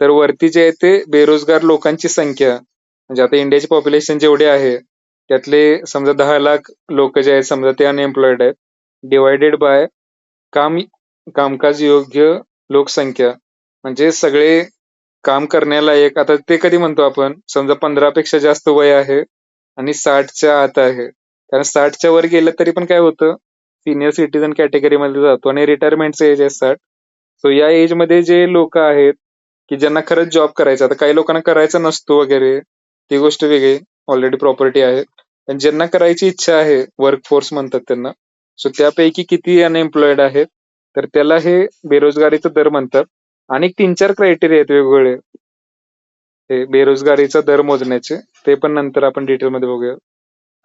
Speaker 1: तर वरती जे आहे ते बेरोजगार लोकांची संख्या, म्हणजे आता इंडियाची पॉप्युलेशन जेवढे आहे त्यातले समजा 10 लाख लोक जे आहेत समजा ते अनएम्प्लॉयड आहेत, डिवायडेड बाय काम कामकाज योग्य लोकसंख्या, म्हणजे सगळे काम करण्यालायक. आता ते कधी म्हणतो आपण, समजा 15 पेक्षा जास्त वय आहे आणि 60च्या आत आहे. कारण 60च्या वर गेलं तरी पण काय होतं, सिनियर सिटीजन कॅटेगरीमध्ये जातो आणि रिटायरमेंटचं एज आहे 60. सो या एज मध्ये जे लोक आहेत की ज्यांना खरंच जॉब करायचा, आता काही लोकांना करायचा नसतो वगैरे, ती गोष्ट वेगळी, ऑलरेडी प्रॉपर्टी आहे. पण ज्यांना करायची इच्छा आहे, वर्कफोर्स म्हणतात त्यांना, सो त्यापैकी किती अनएम्प्लॉयड आहेत, तर त्याला हे बेरोजगारीचा दर म्हणतात. आणि 3-4 क्रायटेरिया आहेत वेगवेगळे हे बेरोजगारीचा दर मोजण्याचे, ते पण नंतर आपण डिटेलमध्ये बघूया.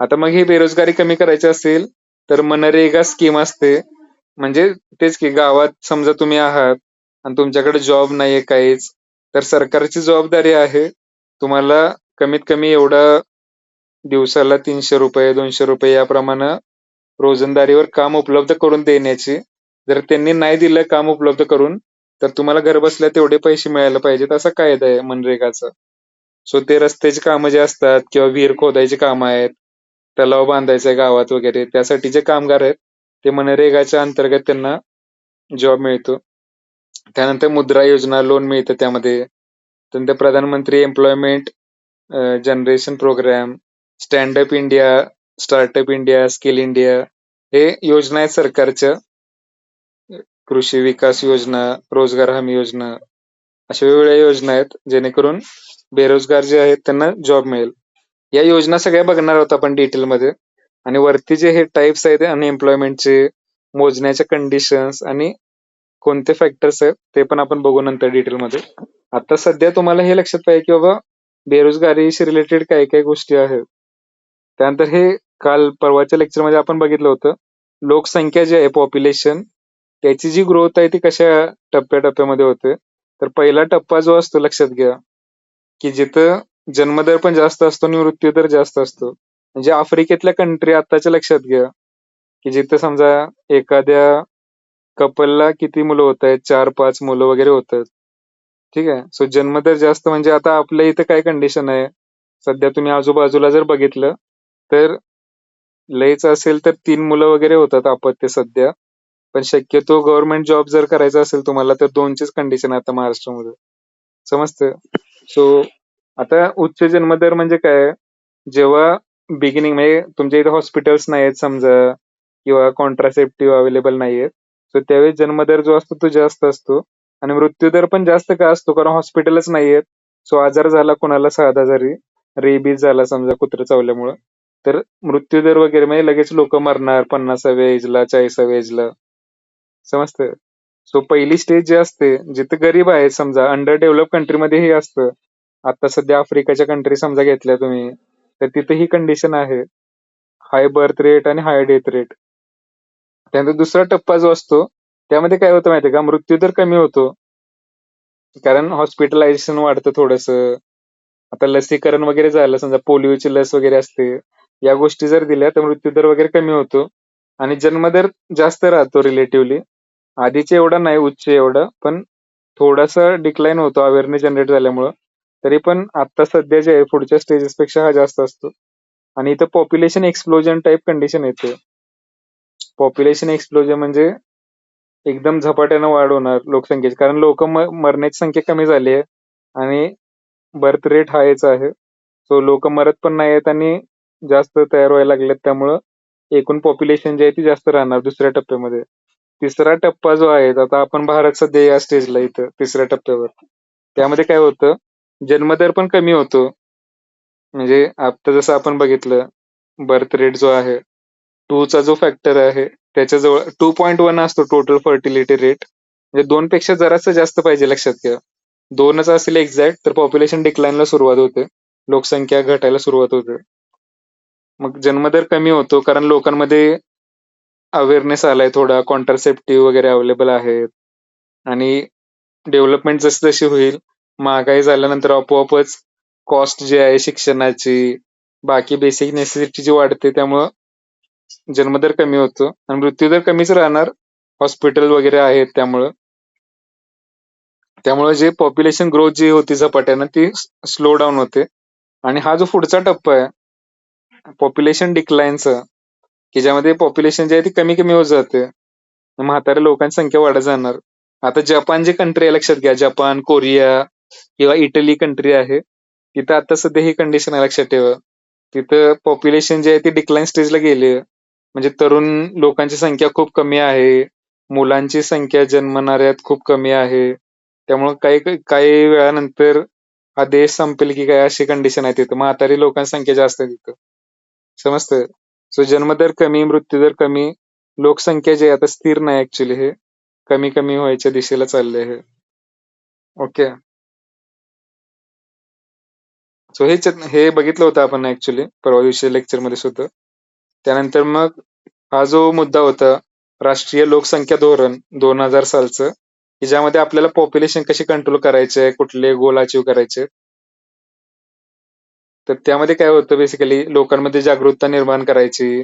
Speaker 1: आता मग ही बेरोजगारी कमी करायची असेल तर मनरेगा स्कीम असते. म्हणजे तेच की गावात समजा तुम्ही आहात आणि तुमच्याकडे जॉब नाहीये काहीच, तर सरकारची जबाबदारी आहे तुम्हाला कमीत कमी एवढं दिवसाला 300 रुपये 200 रुपये याप्रमाणे रोजंदारीवर काम उपलब्ध करून देण्याची. जर त्यांनी नाही दिलं काम उपलब्ध करून, तर तुम्हाला घरबसल्या तेवढे पैसे मिळायला पाहिजेत, असा कायदा आहे मनरेगाचा. सो ते रस्त्याची कामं जे असतात किंवा विहीर खोदायची कामं आहेत, तलाव बांधायचा गावात वगैरे, त्यासाठी जे कामगार आहेत ते मनरेगाच्या अंतर्गत त्यांना जॉब मिळतो. त्यानंतर मुद्रा योजना, लोन मिळतं त्यामध्ये. त्यानंतर प्रधानमंत्री employment generation programme, stand up India, startup India, skill India, हे योजना आहेत सरकारच्या. कृषी विकास योजना, रोजगार हमी योजना, अशा वेगवेगळ्या योजना आहेत जेणेकरून बेरोजगार जे आहेत त्यांना जॉब मिळेल. या योजना सगळ्या बघणार आहोत आपण डिटेलमध्ये. आणि वरती जे हे टाइप्स आहेत अनएम्प्लॉयमेंटचे, मोजण्याच्या कंडिशन्स आणि कोणते फॅक्टर्स आहेत ते पण आपण बघू नंतर डिटेलमध्ये. आता सध्या तुम्हाला हे लक्षात पाहिजे की बाबा बेरोजगारीशी रिलेटेड काय काय गोष्टी आहेत. त्यानंतर हे काल परवाच्या लेक्चरमध्ये आपण बघितलं होतं, लोकसंख्या जी आहे पॉप्युलेशन त्याची जी ग्रोथ आहे ती कशा टप्प्याटप्प्यामध्ये होते. तर पहिला टप्पा जो असतो लक्षात घ्या, की जिथं जन्मदर पण जास्त असतो आणि मृत्यूदर जास्त असतो. म्हणजे आफ्रिकेतल्या कंट्री आत्ताच्या लक्षात घ्या, की जिथं समजा एखाद्या कपलला किती मुलं होत आहेत, 4-5 मुलं वगैरे होतात. ठीक आहे. सो जन्मदर जास्त म्हणजे आता आपल्या इथं काय कंडिशन आहे, सध्या तुम्ही आजूबाजूला जर बघितलं, तर लयच असेल तर 3 मुलं वगैरे होतात अपत्य सध्या. पण शक्यतो गव्हर्नमेंट जॉब जर करायचा असेल तुम्हाला तर 2चीच कंडिशन आहे आता महाराष्ट्रामध्ये. समजतं? सो आता उच्च जन्मदर म्हणजे काय? जेव्हा बिगिनिंग म्हणजे तुमच्या इथे हॉस्पिटल्स नाहीयेत समजा किंवा कॉन्ट्रासेप्टिव्ह अवेलेबल नाहीयेत. सो त्यावेळेस जन्मदर जो असतो तो जास्त असतो आणि मृत्यूदर पण जास्त का असतो? कारण हॉस्पिटलच नाहीयेत. सो आजार झाला कोणाला साधा जरी, रेबीज झाला समजा कुत्रं चावल्यामुळं, तर मृत्यूदर वगैरे म्हणजे लगेच लोकं मरणार 50व्या एजला, 40व्या एजला. समजतं? सो पहिली स्टेज जी असते, जिथं गरीब आहेत समजा अंडर डेव्हलप कंट्रीमध्ये हे असतं. आता सध्या आफ्रिकाच्या कंट्री समजा घेतल्या तुम्ही, तर तिथे ही कंडिशन आहे. हाय बर्थ रेट आणि हाय डेथ रेट. त्यानंतर दुसरा टप्पा जो असतो, त्यामध्ये काय होतं माहितीये का? मृत्यूदर कमी होतो. कारण हॉस्पिटलायझेशन वाढतं थोडंसं. आता लसीकरण वगैरे झालं समजा पोलिओची लस वगैरे असते. या गोष्टी जर दिल्या तर मृत्यूदर वगैरे कमी होतो आणि जन्मदर जास्त राहतो रिलेटिव्हली. आधीच्या एवढा नाही उच्च एवढा, पण थोडासा डिक्लाइन होतो अवेअरनेस जनरेट झाल्यामुळं. तरी पण आता सध्या जे आहे पुढच्या स्टेजेसपेक्षा हा जास्त असतो. आणि इथं पॉप्युलेशन एक्सप्लोजन टाइप कंडिशन येते. पॉप्युलेशन एक्सप्लोजन म्हणजे एकदम झपाट्यानं वाढ होणार लोकसंख्येची. कारण लोकं मरण्याची संख्या कमी झाली आहे आणि बर्थ रेट हायच आहे. सो लोकं मरत पण नाहीयेत आणि जास्त तयार व्हायला लागलेत. त्यामुळं एकूण पॉप्युलेशन जी आहे ती जास्त राहणार दुसऱ्या टप्प्यामध्ये. तिसरा टप्पा जो आहे, आता आपण भारत सध्या या स्टेजला इथं तिसऱ्या टप्प्यावर. त्यामध्ये काय होतं, जन्मदर पण कमी होतो. म्हणजे आता जसं आपण बघितलं, बर्थ रेट जो आहे, 2 चा जो फॅक्टर आहे, त्याच्याजवळ 2.1 असतो टोटल फर्टिलिटी रेट. म्हणजे 2 पेक्षा जरासं जास्त पाहिजे लक्षात घ्या. 2च असेल एक्झॅक्ट तर पॉप्युलेशन डिक्लाइनला सुरुवात होते. लोकसंख्या घटायला सुरुवात होते. मग जन्मदर कमी होतो कारण लोकांमध्ये अवेअरनेस आलाय थोडा, कॉन्ट्रासेप्टिव्ह वगैरे अवेलेबल आहेत आणि डेव्हलपमेंट जशी-जशी होईल, महागाई झाल्यानंतर आपोआपच कॉस्ट जी आहे शिक्षणाची, बाकी बेसिक नेसेसिटी जी वाढते त्यामुळं जन्मदर कमी होतो आणि मृत्यूदर कमीच राहणार. हॉस्पिटल वगैरे आहेत त्यामुळं. त्यामुळे जे पॉप्युलेशन ग्रोथ जी होती झपाट्यानं ती स्लो डाऊन होते आणि हा जो पुढचा टप्पा आहे पॉप्युलेशन डिक्लाइनचा, की ज्यामध्ये पॉप्युलेशन जी आहे ती कमी-कमी होत जाते. म्हाताऱ्या लोकांची संख्या वाढत जाणार. आता जपान जी कंट्री आहे लक्षात घ्या. जपान, कोरिया किंवा इटली कंट्री आहे. तिथं आता सध्या ही कंडिशन आहे लक्षात ठेवा. तिथं पॉप्युलेशन जे आहे ती डिक्लाइन स्टेजला गेली आहे. म्हणजे तरुण लोकांची संख्या खूप कमी आहे. मुलांची संख्या जन्मणाऱ्यात खूप कमी आहे. त्यामुळं काही काही वेळानंतर हा देश संपेल की काय अशी कंडिशन आहे तिथं. म्हातारी लोकांची संख्या जास्त आहे तिथं. समजतंय? सो जन्मदर कमी, मृत्यूदर कमी, लोकसंख्या जी आहे आता स्थिर नाही ऍक्च्युली हे. कमी-कमी व्हायच्या दिशेला चाललंय हे. ओके. सो हे बघितलं होतं आपण ऍक्च्युली परवा दिवशी लेक्चरमध्ये सुद्धा. त्यानंतर मग हा जो मुद्दा होता राष्ट्रीय लोकसंख्या धोरण 2000 सालचं, की ज्यामध्ये आपल्याला पॉप्युलेशन कशी कंट्रोल करायचे, कुठले गोल अचीव्ह करायचे. तर त्यामध्ये काय होतं बेसिकली लोकांमध्ये जागरूकता निर्माण करायची,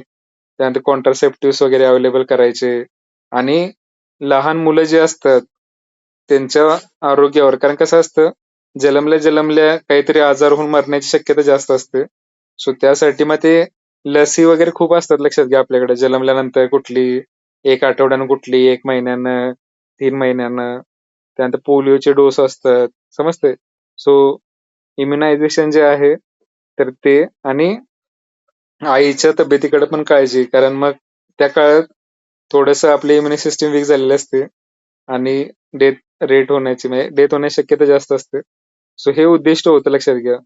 Speaker 1: त्यानंतर कॉन्ट्रासेप्टिव्हज वगैरे अवेलेबल करायचे आणि लहान मुलं जी असतात त्यांच्या आरोग्यावर कारण कसं असतं जन्मल्या काहीतरी आजार होऊन मरण्याची शक्यता जास्त असते. सो त्यासाठी मग ते लसी वगैरे खूप असतात लक्षात घ्या आपल्याकडे जन्मल्यानंतर कुठली, 1 आठवड्यानं कुठली, 1 महिन्यानं, 3 महिन्यानं. त्यानंतर पोलिओचे डोस असतात. समजतंय? सो इम्युनायझेशन जे आहे तर ते आणि आईच्या तब्येतीकडे पण काळजी कारण मग त्या काळात थोडंसं आपली इम्युनी सिस्टम वीक झालेली असते आणि डेथ रेट होण्याची म्हणजे डेथ होण्याची शक्यता जास्त असते. सो हे उद्दिष्ट होतं लक्षात घ्या.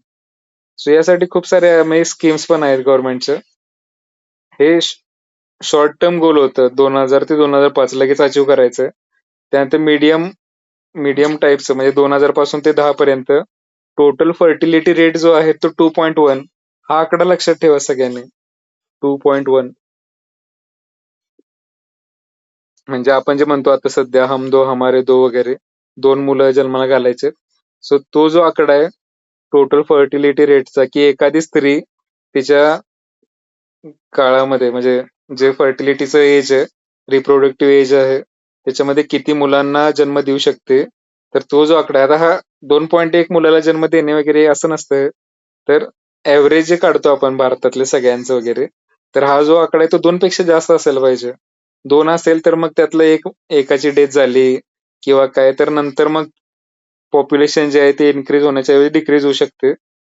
Speaker 1: सो यासाठी खूप साऱ्या म्हणजे स्कीम्स पण आहेत गव्हर्नमेंटच्या. हे शॉर्ट टर्म गोल होतं 2000 ते 2005 लगेच अचीव्ह करायचं. त्यानंतर मीडियम टाईपचं म्हणजे 2000 पासून ते 10 पर्यंत टोटल फर्टिलिटी रेट जो आहे तो 2.1 हा आकडा लक्षात ठेवा सगळ्यांनी. 2.1 म्हणजे आपण जे म्हणतो आता सध्या हम दो हमारे दो वगैरे 2 मुलं जन्माला घालायचे. सो तो जो आकडा आहे टोटल फर्टिलिटी रेटचा, की एखादी स्त्री तिच्या काळामध्ये म्हणजे जे फर्टिलिटीचं एज आहे, रिप्रोडक्टिव्ह एज आहे, त्याच्यामध्ये किती मुलांना जन्म देऊ शकते. तर तो जो आकडा आहे, आता हा 2.1 मुलाला जन्म देणे वगैरे असं नसतं. तर ॲव्हरेज जे काढतो आपण भारतातले सगळ्यांचं वगैरे, तर हा जो आकडा आहे तो 2 पेक्षा जास्त असायला पाहिजे. 2 असेल तर मग त्यातलं एकाची डेथ झाली किंवा काय, तर नंतर मग पॉप्युलेशन जे आहे ते इन्क्रीज होण्याच्या ऐवजी डिक्रीज होऊ शकते.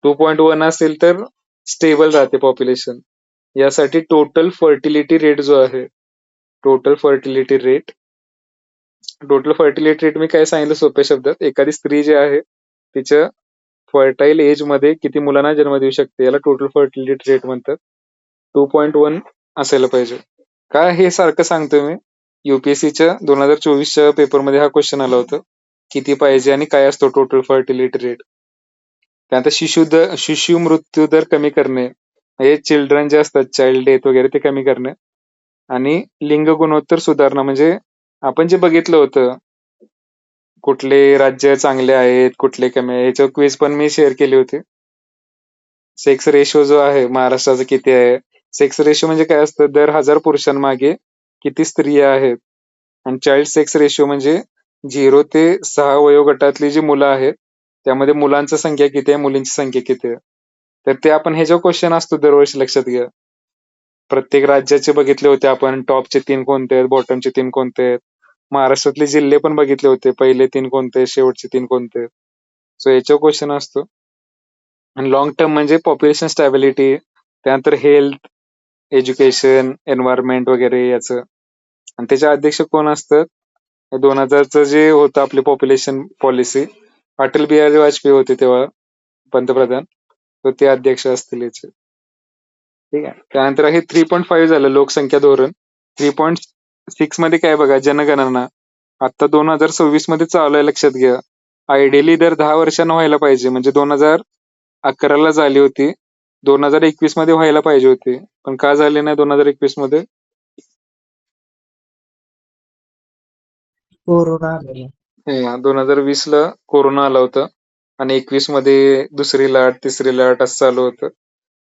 Speaker 1: 2.1 असेल तर स्टेबल राहते पॉप्युलेशन. यासाठी टोटल फर्टिलिटी रेट मी काय सांगितलं सोप्या शब्दात, एखादी स्त्री जी आहे तिच्या फर्टाईल एज मध्ये किती मुलांना जन्म देऊ शकते याला टोटल फर्टिलिटी रेट म्हणतात. 2.1 असायला पाहिजे. काय हे सारखं सांगतोय मी, युपीएससीच्या 2024च्या पेपरमध्ये हा क्वेश्चन आला होता. किती पाहिजे आणि काय असतो टोटल फर्टिलिटी रेट. त्यानंतर शिशु मृत्यू दर कमी करणे, हे चिल्ड्रन जे असतात चाइल्ड डेथ वगैरे ते कमी करणे आणि लिंग गुणोत्तर सुधारणा, म्हणजे आपण जे बघितलं होतं कुठले राज्य चांगले आहेत कुठले कमी आहे, याच्यावर क्विज पण मी शेअर केली होती. सेक्स रेशो जो आहे महाराष्ट्राचा किती आहे, सेक्स रेशो म्हणजे काय असतं, दर 1000 पुरुषांमागे किती स्त्रिया आहेत. आणि चाइल्ड सेक्स रेशो म्हणजे 0 ते 6 वयोगटातली जी मुलं आहेत त्यामध्ये मुलांची संख्या किती आहे, मुलींची संख्या किती आहे. तर ते आपण हे जो क्वेश्चन असतो दरवर्षी लक्षात घ्या. प्रत्येक राज्याचे बघितले होते आपण, टॉपचे 3 कोणते आहेत, बॉटमचे 3 कोणते आहेत. महाराष्ट्रातले जिल्हे पण बघितले होते, पहिले 3 कोणते आहेत, शेवटचे 3 कोणते आहेत. सो याच्यावर क्वेश्चन असतो. आणि लॉंग टर्म म्हणजे पॉप्युलेशन स्टॅबिलिटी, त्यानंतर हेल्थ, एज्युकेशन, एन्व्हायरमेंट वगैरे याचं. आणि त्याचे अध्यक्ष कोण असतात, 2000चं जे होतं आपली पॉप्युलेशन पॉलिसी, अटल बिहारी वाजपेयी होते तेव्हा पंतप्रधान, तर ते अध्यक्ष असतील याचे. ठीक आहे. त्यानंतर आहे 3.5 झालं लोकसंख्या धोरण. 3.6 मध्ये काय बघा, जनगणना आता 2026 मध्ये चालू आहे, लक्षात घ्या. आयडियली दर 10 वर्षांना व्हायला पाहिजे, म्हणजे 2011ला झाली होती, 2021 मध्ये व्हायला पाहिजे होती, पण का झाली नाही 2021 मध्ये.
Speaker 2: कोरोना आलेला.
Speaker 1: 2020ला कोरोना आला होता आणि 21 मध्ये दुसरी लाट तिसरी लाट असं चालू होतं.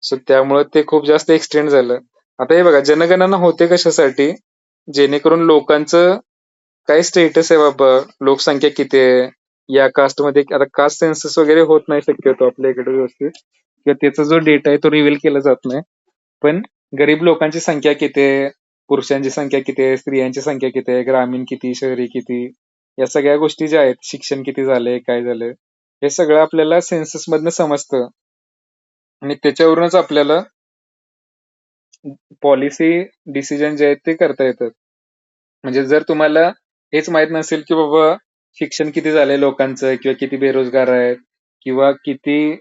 Speaker 1: सो त्यामुळे ते खूप जास्त एक्सटेंड झालं. आता हे बघा, जनगणना होते कशासाठी, जेणेकरून लोकांचं काय स्टेटस आहे बाबा, लोकसंख्या किती आहे, या कास्टमध्ये. आता कास्ट सेन्सस वगैरे होत नाही शक्यतो आपल्या इकडे व्यवस्थित, किंवा त्याचा जो डेटा आहे तो रिव्हील केला जात नाही. पण गरीब लोकांची संख्या किती आहे, पुरुषांची संख्या किती आहे, स्त्रियांची संख्या किती आहे, ग्रामीण किती, शहरी किती, या सगळ्या गोष्टी ज्या आहेत, शिक्षण किती झालंय, काय झालंय, हे सगळं आपल्याला सेन्सस मधनं समजतं. आणि त्याच्यावरूनच आपल्याला पॉलिसी डिसिजन जे आहेत ते करता येतात. म्हणजे जर तुम्हाला हेच माहित नसेल की बाबा शिक्षण किती झालंय लोकांचं, किंवा किती बेरोजगार आहेत, किंवा किती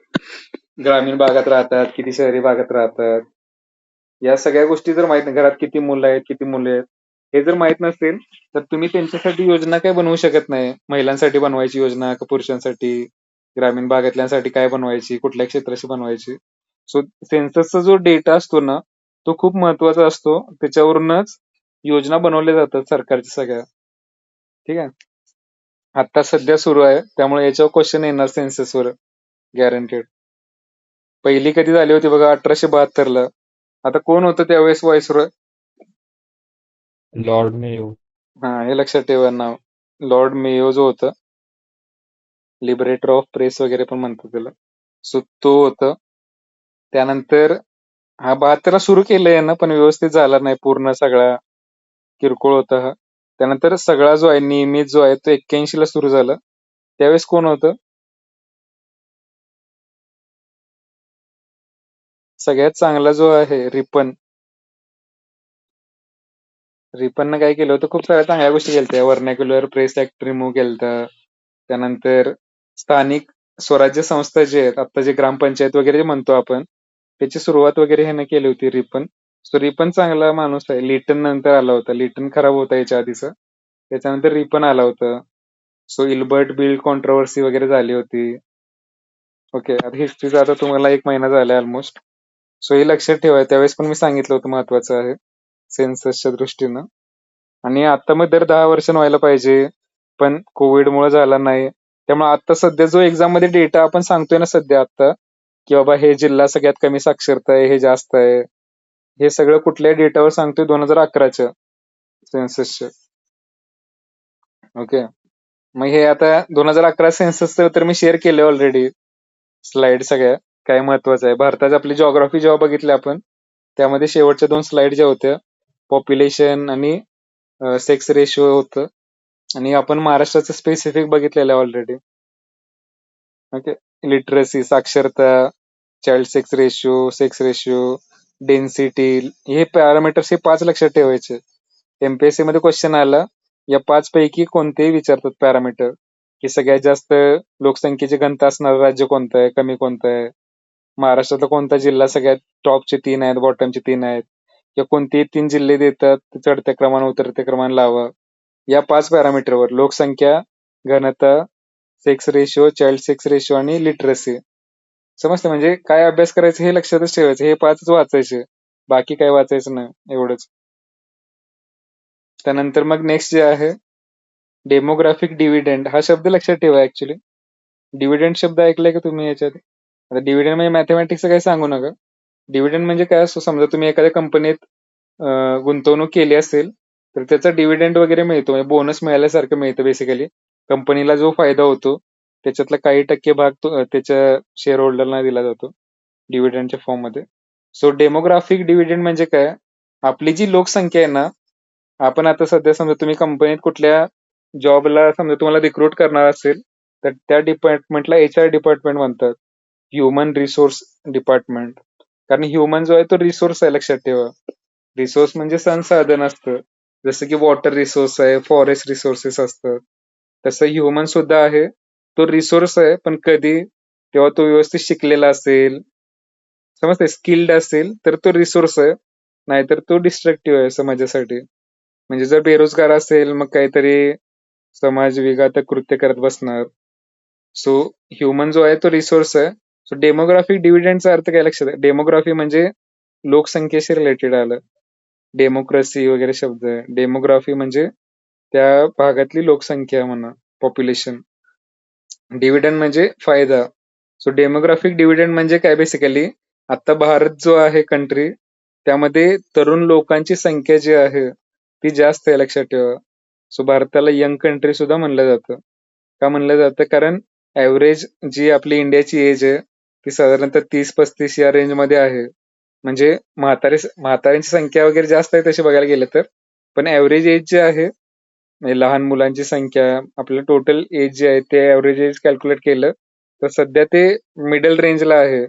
Speaker 1: ग्रामीण भागात राहतात, किती शहरी भागात राहतात, या सगळ्या गोष्टी जर माहित नाही, घरात किती मुलं आहेत किती मुले आहेत, हे जर माहित नसेल तर तुम्ही त्यांच्यासाठी योजना काय बनवू शकत नाही. महिलांसाठी बनवायची योजना का पुरुषांसाठी, ग्रामीण भागातल्यांसाठी काय बनवायची, कुठल्या क्षेत्राशी बनवायची. सो सेन्ससचा जो डेटा असतो ना, तो खूप महत्वाचा असतो. त्याच्यावरूनच योजना बनवल्या जातात सरकारच्या सगळ्या. ठीक आहे. आता सध्या सुरू आहे त्यामुळे याच्यावर क्वेश्चन येणार सेन्ससवर गॅरंटेड. पहिली कधी झाली होती बघा, 1872ला. आता कोण होतं त्यावेळेस व्हाईसरॉय.
Speaker 3: Lord Mayo.
Speaker 1: हा, हे लक्षात ठेवा नाव. लॉर्ड मेयो जो होता, लिबरेटर ऑफ प्रेस वगैरे पण म्हणतात त्याला, सो तो होता. त्यानंतर हा 72ला सुरू केलंय ना, पण व्यवस्थित झाला नाही, पूर्ण सगळा किरकोळ होता हा. त्यानंतर सगळा जो आहे नियमित जो आहे तो 81ला सुरू झाला. त्यावेळेस कोण होतं, सगळ्यात चांगला जो आहे रिपन. रिपननं काय केलं होतं, खूप साऱ्या चांगल्या गोष्टी केल्या. व्हर्नॅक्युलर प्रेस ऍक्ट रिमूव्ह केलता. त्यानंतर स्थानिक स्वराज्य संस्था जे आहेत, आता जे ग्रामपंचायत वगैरे जे म्हणतो आपण, त्याची सुरुवात वगैरे ह्यानं केली होती रिपन. सो रिपन चांगला माणूस आहे. लिटन नंतर आला होता, लिटन खराब होता याच्या आधीचा, त्याच्यानंतर रिपन आला होता. सो इल्बर्ट बिल्ड कॉन्ट्रोवर्सी वगैरे झाली होती. ओके, आता हिस्ट्रीचा आता तुम्हाला 1 महिना झाला ऑलमोस्ट. सो हे लक्षात ठेवा. त्यावेळेस पण मी सांगितलं होतं महत्वाचं आहे सेन्ससच्या दृष्टीनं. आणि आता मग दर 10 वर्षांनी व्हायला पाहिजे, पण कोविडमुळे झाला नाही. त्यामुळे आता सध्या जो एक्झाम मध्ये डेटा आपण सांगतोय ना सध्या आता, की बाबा हे जिल्हा सगळ्यात कमी साक्षरता आहे, हे जास्त आहे, हे सगळं कुठल्या डेटावर सांगतोय 2011च्या सेन्ससच्या. ओके. मग हे आता 2011 सेन्ससचं तर मी शेअर केलं ऑलरेडी स्लाइड सगळ्या. काय महत्वाचं आहे भारताची आपली जिओग्राफी जेव्हा बघितली आपण, त्यामध्ये शेवटच्या 2 स्लाइड ज्या होत्या पॉप्युलेशन आणि सेक्स रेशिओ होतं. आणि आपण महाराष्ट्राचं स्पेसिफिक बघितलेलं आहे ऑलरेडी. ओके. लिटरसी साक्षरता, चाइल्ड सेक्स रेशिओ, डेन्सिटी, हे पॅरामीटर्स हे 5 लक्षात ठेवायचे. एमपीएससी मध्ये क्वेश्चन आला या 5 पैकी कोणतेही विचारतात पॅरामीटर, की सगळ्यात जास्त लोकसंख्येची घनता असणारं राज्य कोणतं आहे, कमी कोणतं आहे, महाराष्ट्रातला कोणता जिल्हा सगळ्यात टॉपचे 3 आहेत, बॉटमचे 3 आहेत, किंवा कोणतेही 3 जिल्हे देतात, चढत्या क्रमानं उतरत्या क्रमानं लावा. या 5 पॅरामीटरवर लोकसंख्या, घनता, sex ratio, child sex ratio आणि लिटरसी. समजतं म्हणजे काय अभ्यास करायचं हे लक्षातच ठेवायचं. हे 5च वाचायचे, बाकी काय वाचायचं नाही, एवढंच. त्यानंतर मग नेक्स्ट जे आहे डेमोग्राफिक डिव्हिडंड, हा शब्द लक्षात ठेवा. ऍक्च्युली डिव्हिडंड शब्द ऐकलाय का तुम्ही याच्यात? आता डिव्हिडंड म्हणजे मॅथमॅटिक्सचं काही सांगू नका. डिव्हिडंड म्हणजे काय असतो, समजा तुम्ही एखाद्या कंपनीत गुंतवणूक केली असेल तर त्याचा डिव्हिडंड वगैरे मिळतो, म्हणजे बोनस मिळाल्यासारखं मिळतं बेसिकली. कंपनीला जो फायदा होतो त्याच्यातला काही टक्के भाग त्याच्या शेअर होल्डरला दिला जातो डिव्हिडंडच्या फॉर्म मध्ये. सो डेमोग्राफिक डिव्हिडंड म्हणजे काय, आपली जी लोकसंख्या आहे ना, आपण आता सध्या समजा तुम्ही कंपनीत कुठल्या जॉबला समजा तुम्हाला रिक्रूट करणार असेल तर त्या डिपार्टमेंटला HR डिपार्टमेंट म्हणतात, ह्युमन रिसोर्स डिपार्टमेंट. कारण ह्युमन जो आहे तो रिसोर्स आहे, लक्षात ठेवा. रिसोर्स म्हणजे संसाधन असतं. जसं की वॉटर रिसोर्स आहे, फॉरेस्ट रिसोर्सेस असतात, तसं ह्युमन सुद्धा आहे. तो रिसोर्स आहे, पण कधी तेव्हा तो व्यवस्थित शिकलेला असेल, समजते, स्किल्ड असेल तर तो रिसोर्स आहे, नाहीतर तो डिस्ट्रक्टिव्ह आहे समाजासाठी. म्हणजे जर बेरोजगार असेल मग काहीतरी समाज विघातक कृत्य करत बसणार. सो ह्युमन जो आहे तो रिसोर्स आहे. सो डेमोग्राफिक डिव्हिडंडचा अर्थ काय लक्षात आहे, डेमोग्राफी म्हणजे लोकसंख्येशी रिलेटेड आलं. डेमोक्रेसी वगैरे शब्द आहे. डेमोग्राफी म्हणजे त्या भागातली लोकसंख्या म्हणा, पॉप्युलेशन. डिव्हिडंड म्हणजे फायदा. सो डेमोग्राफिक डिव्हिडंड म्हणजे काय बेसिकली, आता भारत जो आहे कंट्री, त्यामध्ये तरुण लोकांची संख्या जी आहे ती जास्त आहे, लक्षात ठेवा. सो भारताला यंग कंट्री सुद्धा म्हणलं जातं. का म्हणलं जातं, कारण ऍव्हरेज जी आपली इंडियाची एज आहे ती साधारणतः 30-35 या रेंज मध्ये आहे. म्हणजे म्हाताऱ्यांची संख्या वगैरे जास्त आहे तशी बघायला गेलं तर, पण ऍव्हरेज एज जे आहे, म्हणजे लहान मुलांची संख्या, आपलं टोटल एज जे आहे ते ऍव्हरेज एज कॅल्क्युलेट केलं तर सध्या ते मिडल रेंजला आहे.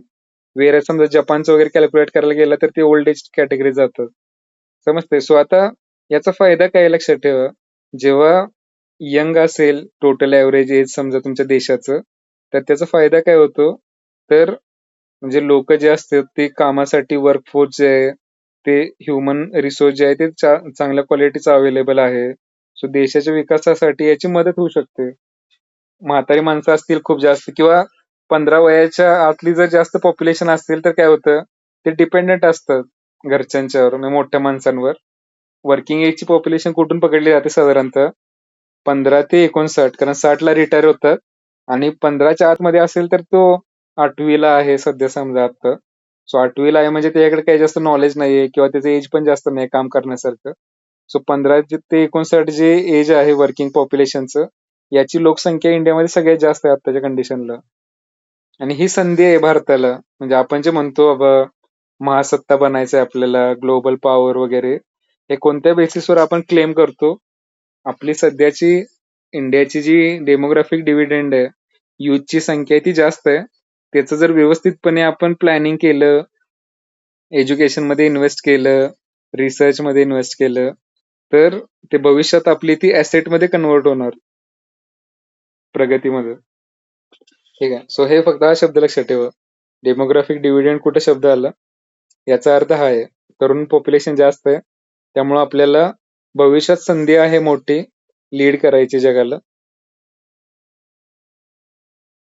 Speaker 1: वेर समजा जपानचं वगैरे कॅल्क्युलेट करायला गेलं तर ते ओल्ड एज कॅटेगरी जातं. समजते. सो आता याचा फायदा काय आहे लक्षात ठेवा, जेव्हा यंग असेल टोटल ऍव्हरेज एज समजा तुमच्या देशाचं, तर त्याचा फायदा काय होतो, तर म्हणजे लोक जे असतात ते कामासाठी वर्कफोर्स जे आहे ते ह्युमन रिसोर्स जे आहे ते चांगल्या क्वालिटीचं अवेलेबल आहे. सो देशाच्या विकासासाठी याची मदत होऊ शकते. म्हातारी माणसं असतील खूप जास्त, किंवा 15 वयाच्या आतली जर जास्त पॉप्युलेशन असतील तर काय होतं, ते डिपेंडेंट असतात घरच्यांच्यावर, म्हणजे मोठ्या माणसांवर. वर्किंग एजची पॉप्युलेशन कुठून पकडली जाते, साधारणतः 15 ते 59, कारण 60ला रिटायर होतात. आणि 15च्या आतमध्ये असेल तर तो 8वीला आहे सध्या समजा आता. सो 8वीला आहे म्हणजे त्याच्याकडे काही जास्त नॉलेज नाहीये, किंवा त्याचं एज पण जास्त नाही काम करण्यासारखं. सो 15 ते 59 जे एज आहे वर्किंग पॉप्युलेशनचं, याची लोकसंख्या इंडियामध्ये सगळ्यात जास्त आहे आताच्या कंडिशनला. आणि ही संधी आहे भारताला, म्हणजे आपण जे म्हणतो बाबा महासत्ता बनायचंय आपल्याला, ग्लोबल पॉवर वगैरे, हे कोणत्या बेसिसवर आपण क्लेम करतो, आपली सध्याची इंडियाची जी डेमोग्राफिक डिव्हिडंड आहे, युथची संख्या आहे ती जास्त आहे. त्याचं जर व्यवस्थितपणे आपण प्लॅनिंग केलं, एज्युकेशन मध्ये इन्व्हेस्ट केलं, रिसर्च मध्ये इन्व्हेस्ट केलं, तर ते भविष्यात आपली ती ऍसेट मध्ये कन्वर्ट होणार, प्रगतीमध्ये. ठीक आहे. सो हे फक्त हा शब्द लक्षात ठेवा, डेमोग्राफिक डिव्हिडंड कुठे शब्द आला, याचा अर्थ हा आहे, तरुण पॉप्युलेशन जास्त आहे त्यामुळे आपल्याला भविष्यात संधी आहे मोठी लीड करायची जगाला.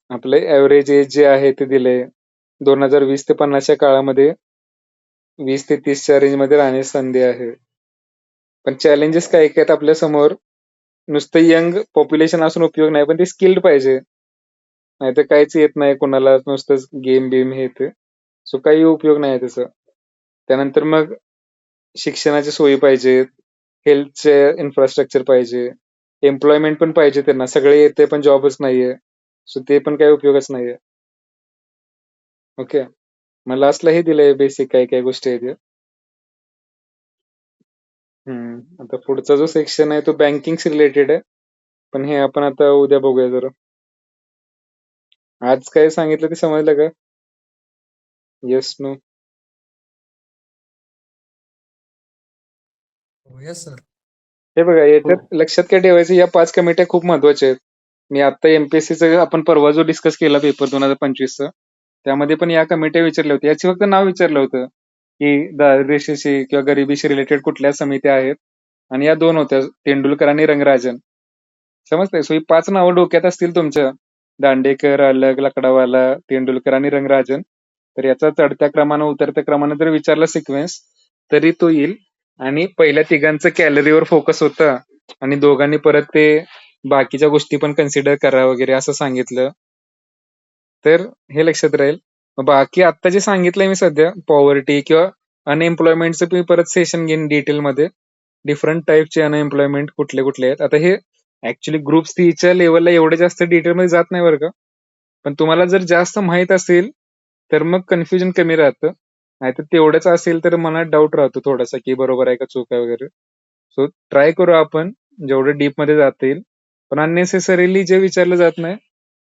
Speaker 1: आपले ऍव्हरेज एज जे आहे ते दिले 2020 ते 50च्या काळामध्ये 20 ते 30च्या रेंज मध्ये राहण्याची संधी आहे. पण चॅलेंजेस काय काय आहेत आपल्या समोर. नुसतं यंग पॉप्युलेशन असून उपयोग नाही, पण ते स्किल्ड पाहिजे. नाहीतर काहीच येत नाही कोणाला, नुसतंच गेम बेम हे ते. सो काही उपयोग नाही त्याचा. त्यानंतर मग शिक्षणाच्या सोयी पाहिजेत, हेल्थचे इन्फ्रास्ट्रक्चर पाहिजे, एम्प्लॉयमेंट पण पाहिजे त्यांना. सगळे येते पण जॉबच नाहीये. सो ते पण काही उपयोगच नाहीये. ओके. मग लास्टला हे दिलंय बेसिक काय काय गोष्टी आहेत या. आता पुढचा जो सेक्शन आहे तो बँकिंग रिलेटेड आहे. पण हे आपण आता उद्या बघूया जरा. आज काय सांगितलं ते समजलं का? Yes no.
Speaker 2: Yes sir.
Speaker 1: हे बघा, याच्यात लक्षात काय ठेवायचं, या 5 कमिट्या खूप महत्वाच्या आहेत. मी आता एमपीएससीचं आपण परवा जो डिस्कस केला पेपर 2025चा, त्यामध्ये पण या कमिट्या विचारल्या होत्या. याची फक्त नाव विचारलं होतं की दारिद्र्याशी किंवा गरिबीशी रिलेटेड कुठल्या समित्या आहेत, आणि या 2 होत्या, तेंडुलकर आणि रंगराजन. समजतंय? सो ही 5 नावं डोक्यात असतील तुमच्या, दांडेकर, अलग, लकडावाला, तेंडुलकर आणि रंगराजन, तर याचा चढत्या क्रमानं उतरत्या क्रमानं जर विचारला सिक्वेन्स तरी तो येईल. आणि पहिल्या तिघांचं कॅलरीवर फोकस होता आणि दोघांनी परत ते बाकीच्या गोष्टी पण कन्सिडर करा वगैरे असं सांगितलं, तर हे लक्षात राहील. मग बाकी आता जे सांगितलंय मी सध्या, पॉवर्टी किंवा अनएम्प्लॉयमेंटचं मी परत सेशन घेईन डिटेलमध्ये. डिफरंट टाईपचे अनएम्प्लॉयमेंट कुठले कुठले आहेत. आता हे ऍक्च्युली ग्रुप सीच्या लेवलला एवढे जास्त डिटेलमध्ये जात नाही बरं का. पण तुम्हाला जर जास्त माहित असेल तर मग कन्फ्युजन कमी राहतं. नाहीतर तेवढंच असेल तर मनात डाऊट राहतो थोडासा की बरोबर आहे का चूक आहे वगैरे. सो ट्राय करू आपण जेवढं डीप मध्ये जाता येईल. पण अननेसेसरीली जे विचारलं जात नाही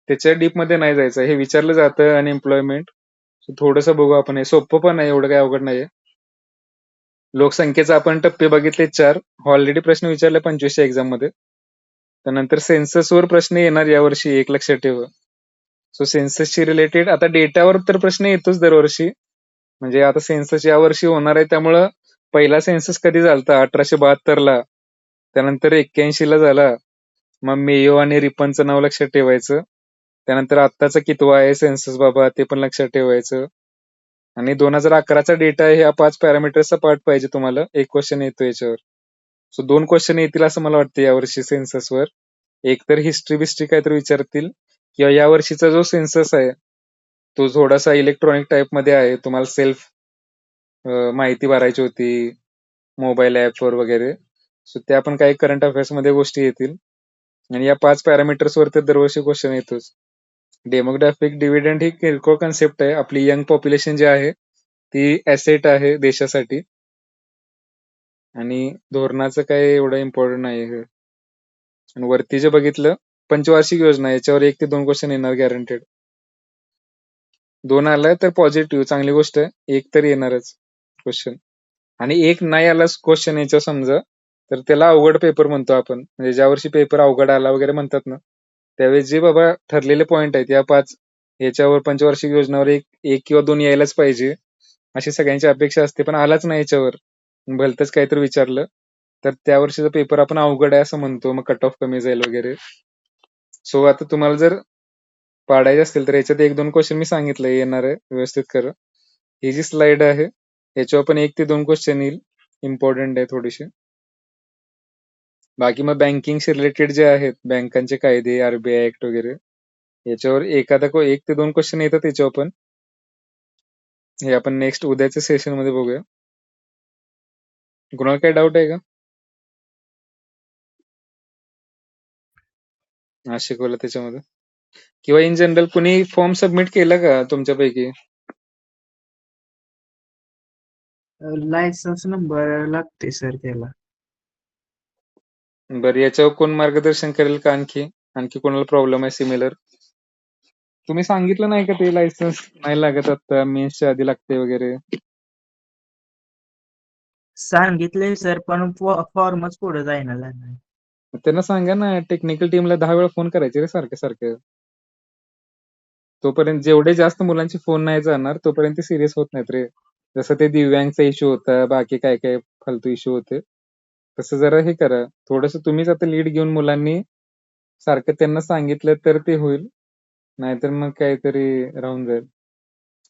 Speaker 1: त्याच्या डीप मध्ये नाही जायचं. हे विचारलं जातं अनएम्प्लॉयमेंट, थोडंसं बघू आपण. हे सोपं पण आहे, एवढं काही अवघड नाहीये. लोकसंख्येचा आपण टप्पे बघितले 4. ऑलरेडी प्रश्न विचारले 25च्या एक्झाम मध्ये. त्यानंतर सेन्ससवर प्रश्न येणार यावर्षी, एक लक्षात ठेवा. सो सेन्ससशी रिलेटेड आता डेटावर तर प्रश्न येतोच दरवर्षी. म्हणजे आता सेन्सस यावर्षी होणार आहे, त्यामुळं पहिला सेन्सस कधी झालता 1872ला, त्यानंतर 81ला झाला. मग मेयो आणि रिपनचं नाव लक्षात ठेवायचं. त्यानंतर आत्ताचा कितवा आहे सेन्सस बाबा ते पण लक्षात ठेवायचं. आणि 2011चा डेटा आहे. ह्या 5 पॅरामीटर्सचा पार्ट पाहिजे तुम्हाला. एक क्वेश्चन येतो याच्यावर. सो 2 क्वेश्चन येतील असं मला वाटतं यावर्षी सेन्ससवर. एक तर हिस्ट्री बिस्ट्री काहीतरी विचारतील, किंवा यावर्षीचा जो सेन्सस आहे तो थोडासा इलेक्ट्रॉनिक टाईप मध्ये आहे. तुम्हाला सेल्फ माहिती भरायची होती मोबाईल ऍपवर वगैरे. सो त्या पण काही करंट अफेअर्स मध्ये गोष्टी येतील. आणि या 5 पॅरामीटर्स वर तर दरवर्षी क्वेश्चन येतोच. डेमोग्राफिक डिव्हिडंड ही किरकोळ कन्सेप्ट आहे. आपली यंग पॉप्युलेशन जी आहे ती ऍसेट आहे देशासाठी, आणि धोरणाचं काय एवढं इम्पॉर्टंट नाही आहे. आणि वरती जे बघितलं पंचवार्षिक योजना, याच्यावर 1 ते 2 क्वेश्चन येणार गॅरंटेड. 2 आलाय तर पॉझिटिव्ह, चांगली गोष्ट आहे. 1 तर येणारच क्वेश्चन. आणि 1 नाही आला क्वेश्चन याच्यावर समजा, तर त्याला अवघड पेपर म्हणतो आपण. म्हणजे ज्या वर्षी पेपर अवघड आला वगैरे म्हणतात ना, त्यावेळेस जे बाबा ठरलेले पॉईंट आहेत या 5 याच्यावर पंचवार्षिक योजनावर एक किंवा 2 यायलाच पाहिजे अशी सगळ्यांची अपेक्षा असते. पण आलाच नाही याच्यावर, भलतंच काहीतरी विचारलं, तर त्या वर्षीचा पेपर आपण अवघड आहे असं म्हणतो. मग कट ऑफ कमी जाईल वगैरे. सो आता तुम्हाला जर पाडायचे असतील तर याच्यात 1-2 क्वेश्चन मी सांगितलंय येणार आहे, व्यवस्थित करा. ही जी स्लाइड आहे याच्यावर पण 1 ते 2 क्वेश्चन येईल, इम्पॉर्टंट आहे थोडीशी. बाकी मग बँकिंगशी रिलेटेड जे आहेत, बँकांचे कायदे, आरबीआय ऍक्ट वगैरे, याच्यावर 1 ते 2 क्वेश्चन येतात याच्यावर पण. हे आपण नेक्स्ट उद्याच्या सेशन मध्ये बघूया. कुणाला काही डाऊट आहे का? आज शिकवलं त्याच्यामध्ये, किंवा इन जनरल कुणी फॉर्म सबमिट केला का तुमच्यापैकी?
Speaker 2: लायसन्स नंबर लागते सर त्याला.
Speaker 1: बरं, याच्यावर कोण मार्गदर्शन करेल का? आणखी आणखी कोणाला प्रॉब्लेम आहे सिमिलर? तुम्ही सांगितलं नाही का ते लायसन्स नाही लागत, आता मेन्सच्या आधी लागते वगैरे?
Speaker 2: सांगितले सर, पण फॉर्मच पुढे जायना झाला.
Speaker 1: त्यांना सांगा ना, टेक्निकल टीमला 10 वेळा फोन करायचे रे सारखं सारखं. तोपर्यंत जेवढे जास्त मुलांचे फोन नाही जाणार तोपर्यंत सिरियस होत नाहीत रे. जसं ते दिव्यांगचा इश्यू होता, बाकी काय काय फालतू इश्यू होते, तसं जरा हे करा थोडस. तुम्हीच आता लीड घेऊन मुलांनी सारखं त्यांना सांगितलं तर ते होईल. नाहीतर मग काहीतरी राहून जाईल.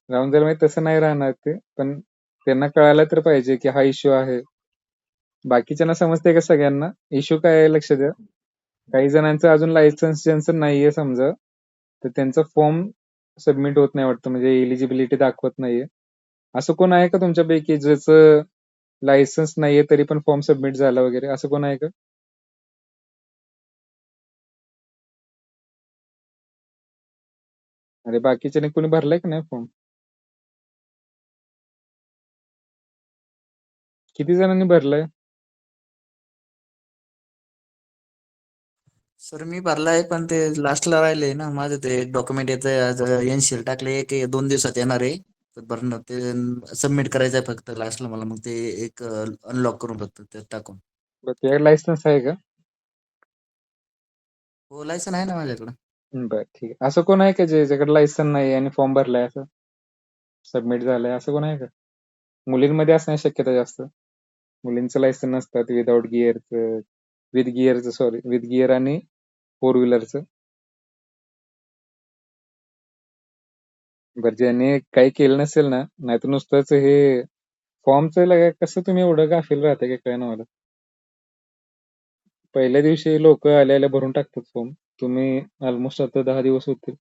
Speaker 1: म्हणजे तसं नाही राहणार ते. पण त्यांना कळायला तर पाहिजे की हा इश्यू आहे. बाकीच्यांना समजतंय का सगळ्यांना? इश्यू काय आहे लक्ष द्या. काही जणांचं अजून लायसन्स ज्यांचं नाहीये समजा, तर त्यांचा फॉर्म सबमिट होत नाही वाटतं, म्हणजे एलिजिबिलिटी दाखवत नाहीये. असं कोण आहे का तुमच्यापैकी ज्याचं लायसन्स नाहीये तरी पण फॉर्म सबमिट झाला वगैरे, असं कोण आहे का? अरे बाकीच्याने कोणी भरलाय का नाही फॉर्म? किती जणांनी भरलाय?
Speaker 3: सर मी भरलाय पण ते लास्टला राहिले ना माझं ते डॉक्युमेंट येतं एनसीएल टाकले की 2 दिवसात येणार आहे. तर भरणं ते सबमिट करायचं आहे फक्त लास्टला मला मग ते एक अनलॉक करून फक्त ते टाकून.
Speaker 1: तुझ्याकडे लायसन्स आहे का?
Speaker 3: हो लायसन आहे ना माझ्याकडं.
Speaker 1: बरं ठीक आहे. असं कोण आहे का ज्याच्याकडे लायसन नाही आणि फॉर्म भरलाय असं सबमिट झालंय असं कोण आहे का? मुलींमध्ये असण्याची शक्यता जास्त. मुलींचं लायसन नसतात विदाउट गिअरचं, विथ गिअरचं, सॉरी विथ गिअर आणि फोर व्हीलरचं. बरं ज्याने काही केलं नसेल ना, नाहीतर नुसतंच हे फॉर्मचं कसं तुम्ही एवढं गाफील राहता की काय ना मला. पहिल्या दिवशी लोक आल्या भरून टाकतात फॉर्म. तुम्ही ऑलमोस्ट आता 10 दिवस होतील.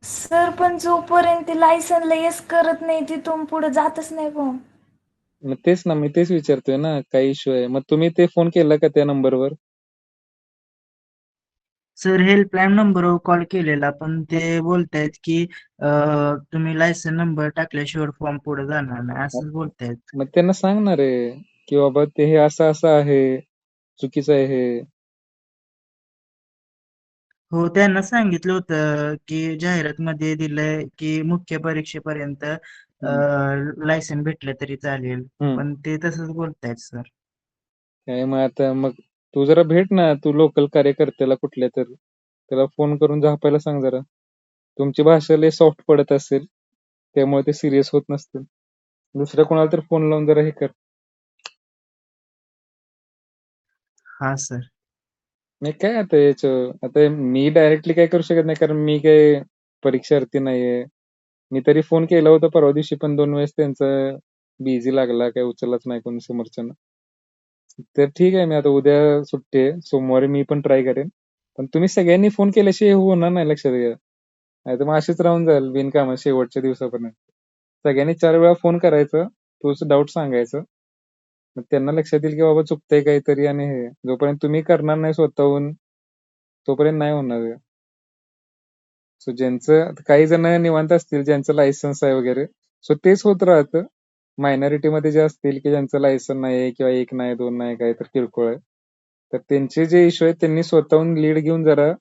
Speaker 4: सर पण जोपर्यंत लायसनला येस करत नाही तिथून पुढे जातच नाही फॉर्म.
Speaker 1: मग तेच ना, मी तेच विचारतोय ना, काय इश्यू आहे. मग तुम्ही ते फोन केला का त्या नंबरवर?
Speaker 2: सर हेल्पलाईन नंबरवर कॉल केलेला पण ते बोलतायत की तुम्ही लायसन नंबर टाकल्याशिवाय फॉर्म पुढे जाणार नाही असं बोलतायत.
Speaker 1: मग त्यांना सांगणार आहे की बाबा ते हे असं असं आहे, चुकीचं आहे हे.
Speaker 2: हो त्यांना सांगितलं होतं की जाहिरातमध्ये दिलंय की मुख्य परीक्षेपर्यंत लायसन भेटलं तरी चालेल पण ते तसंच बोलतायत सर.
Speaker 1: काय मग आता मग तू जरा भेट ना, तू लोकल कार्यकर्त्याला कुठल्या तर, त्याला फोन करून झापायला सांग जरा. तुमची भाषा लय सॉफ्ट पडत असेल त्यामुळे ते सिरियस होत नसतील. दुसऱ्या कोणाला तर फोन लावून जरा हे कर.
Speaker 2: हा सर.
Speaker 1: नाही काय आता आता मी डायरेक्टली काय करू शकत नाही कारण मी काय परीक्षार्थी नाहीये. मी तरी फोन केला होता परवा दिवशी पण 2 वेळेस त्यांचा बिझी लागला, काही उचललाच नाही कोणी समोरच्यानं. तर ठीक आहे, मी आता उद्या सुट्टी आहे, सोमवारी मी पण ट्राय करेन. पण तुम्ही सगळ्यांनी फोन केल्याशिवाय हे होणार नाही, लक्षात घ्या. नाहीतर मग अशीच राहून जाईल बिनकामा शेवटच्या दिवसापर्यंत. सगळ्यांनी 4 वेळा फोन करायचं, तोच डाऊट सांगायचं. मग त्यांना लक्षात येईल की बाबा चुकतंय काहीतरी आणि हे जोपर्यंत तुम्ही करणार नाही स्वतःहून तोपर्यंत नाही होणार हे. सो ज्यांचं काही जण निवांत असतील ज्यांचं लायसन्स आहे वगैरे, सो तेच होत राहतं. मायनॉरिटी मध्ये जे असतील की ज्यांचं लायसन नाही किंवा 1 नाही 2 नाही काही तर किरकोळ आहे, तर त्यांचे जे इश्यू आहेत त्यांनी स्वतःहून लीड घेऊन जरा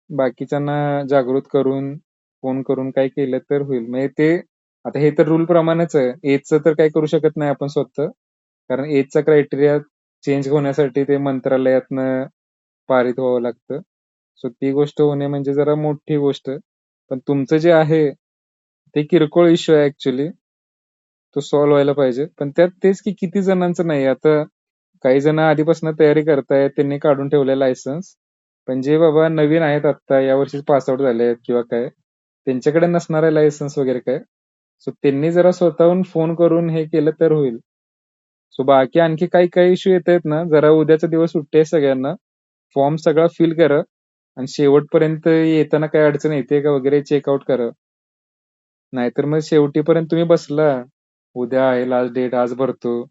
Speaker 1: बाकीच्यांना जागृत करून फोन करून काय केलं तर होईल. म्हणजे ते आता हे तर रूल प्रमाणेच आहे. एजचं तर काही करू शकत नाही आपण स्वतः, कारण एजचा क्रायटेरिया चेंज होण्यासाठी ते मंत्रालयातनं पारित व्हावं लागतं. सो ती गोष्ट होणे म्हणजे जरा मोठी गोष्ट. पण तुमचं जे आहे ते किरकोळ इश्यू आहे ऍक्च्युली, तो सॉल्व्ह व्हायला पाहिजे. पण त्यात तेच की किती जणांचं नाही. आता काही जण आधीपासून तयारी करतायत, त्यांनी काढून ठेवलंय लायसन्स. पण जे बाबा नवीन आहेत आता यावर्षी पास आउट झाले आहेत किंवा काय, त्यांच्याकडे नसणार आहे लायसन्स वगैरे काय, सो त्यांनी जरा स्वतःहून फोन करून हे केलं तर होईल. सो बाकी आणखी काही काही इश्यू येत आहेत ना, जरा उद्याचा दिवस सुट्टी आहे सगळ्यांना, फॉर्म सगळा फिल करा आणि शेवटपर्यंत येताना काय अडचण येते का वगैरे चेकआउट करा. नाहीतर मग शेवटीपर्यंत तुम्ही बसला, उद्या आहे लास्ट डेट, आज भरतो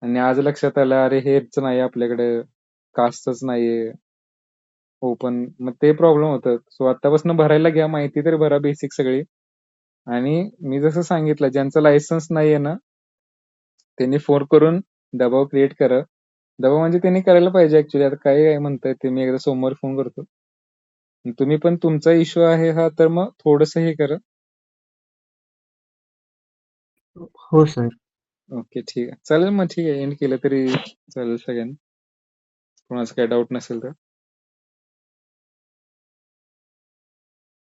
Speaker 1: आणि आज लक्षात आलं अरे हेच नाही आपल्याकडे, कास्टच नाहीये ओपन, मग ते प्रॉब्लेम होतात. सो आतापासून भरायला घ्या, माहिती तर भरा बेसिक सगळी. आणि मी जसं सांगितलं ज्यांचं लायसन्स नाहीये ना, त्यांनी फोन करून दबाव क्रिएट करा. दबाव म्हणजे त्यांनी करायला पाहिजे ऍक्च्युली. आता काय म्हणताय ते मी एकदा सोमवारी फोन करतो. तुम्ही पण तुमचा इश्यू आहे हा, तर मग थोडस हे करा.
Speaker 2: हो सर.
Speaker 1: ओके ठीक आहे, चालेल मग. ठीक आहे, एंड केलं तरी चालेल सगळ्यांना, कोणाचं काय डाऊट नसेल तर.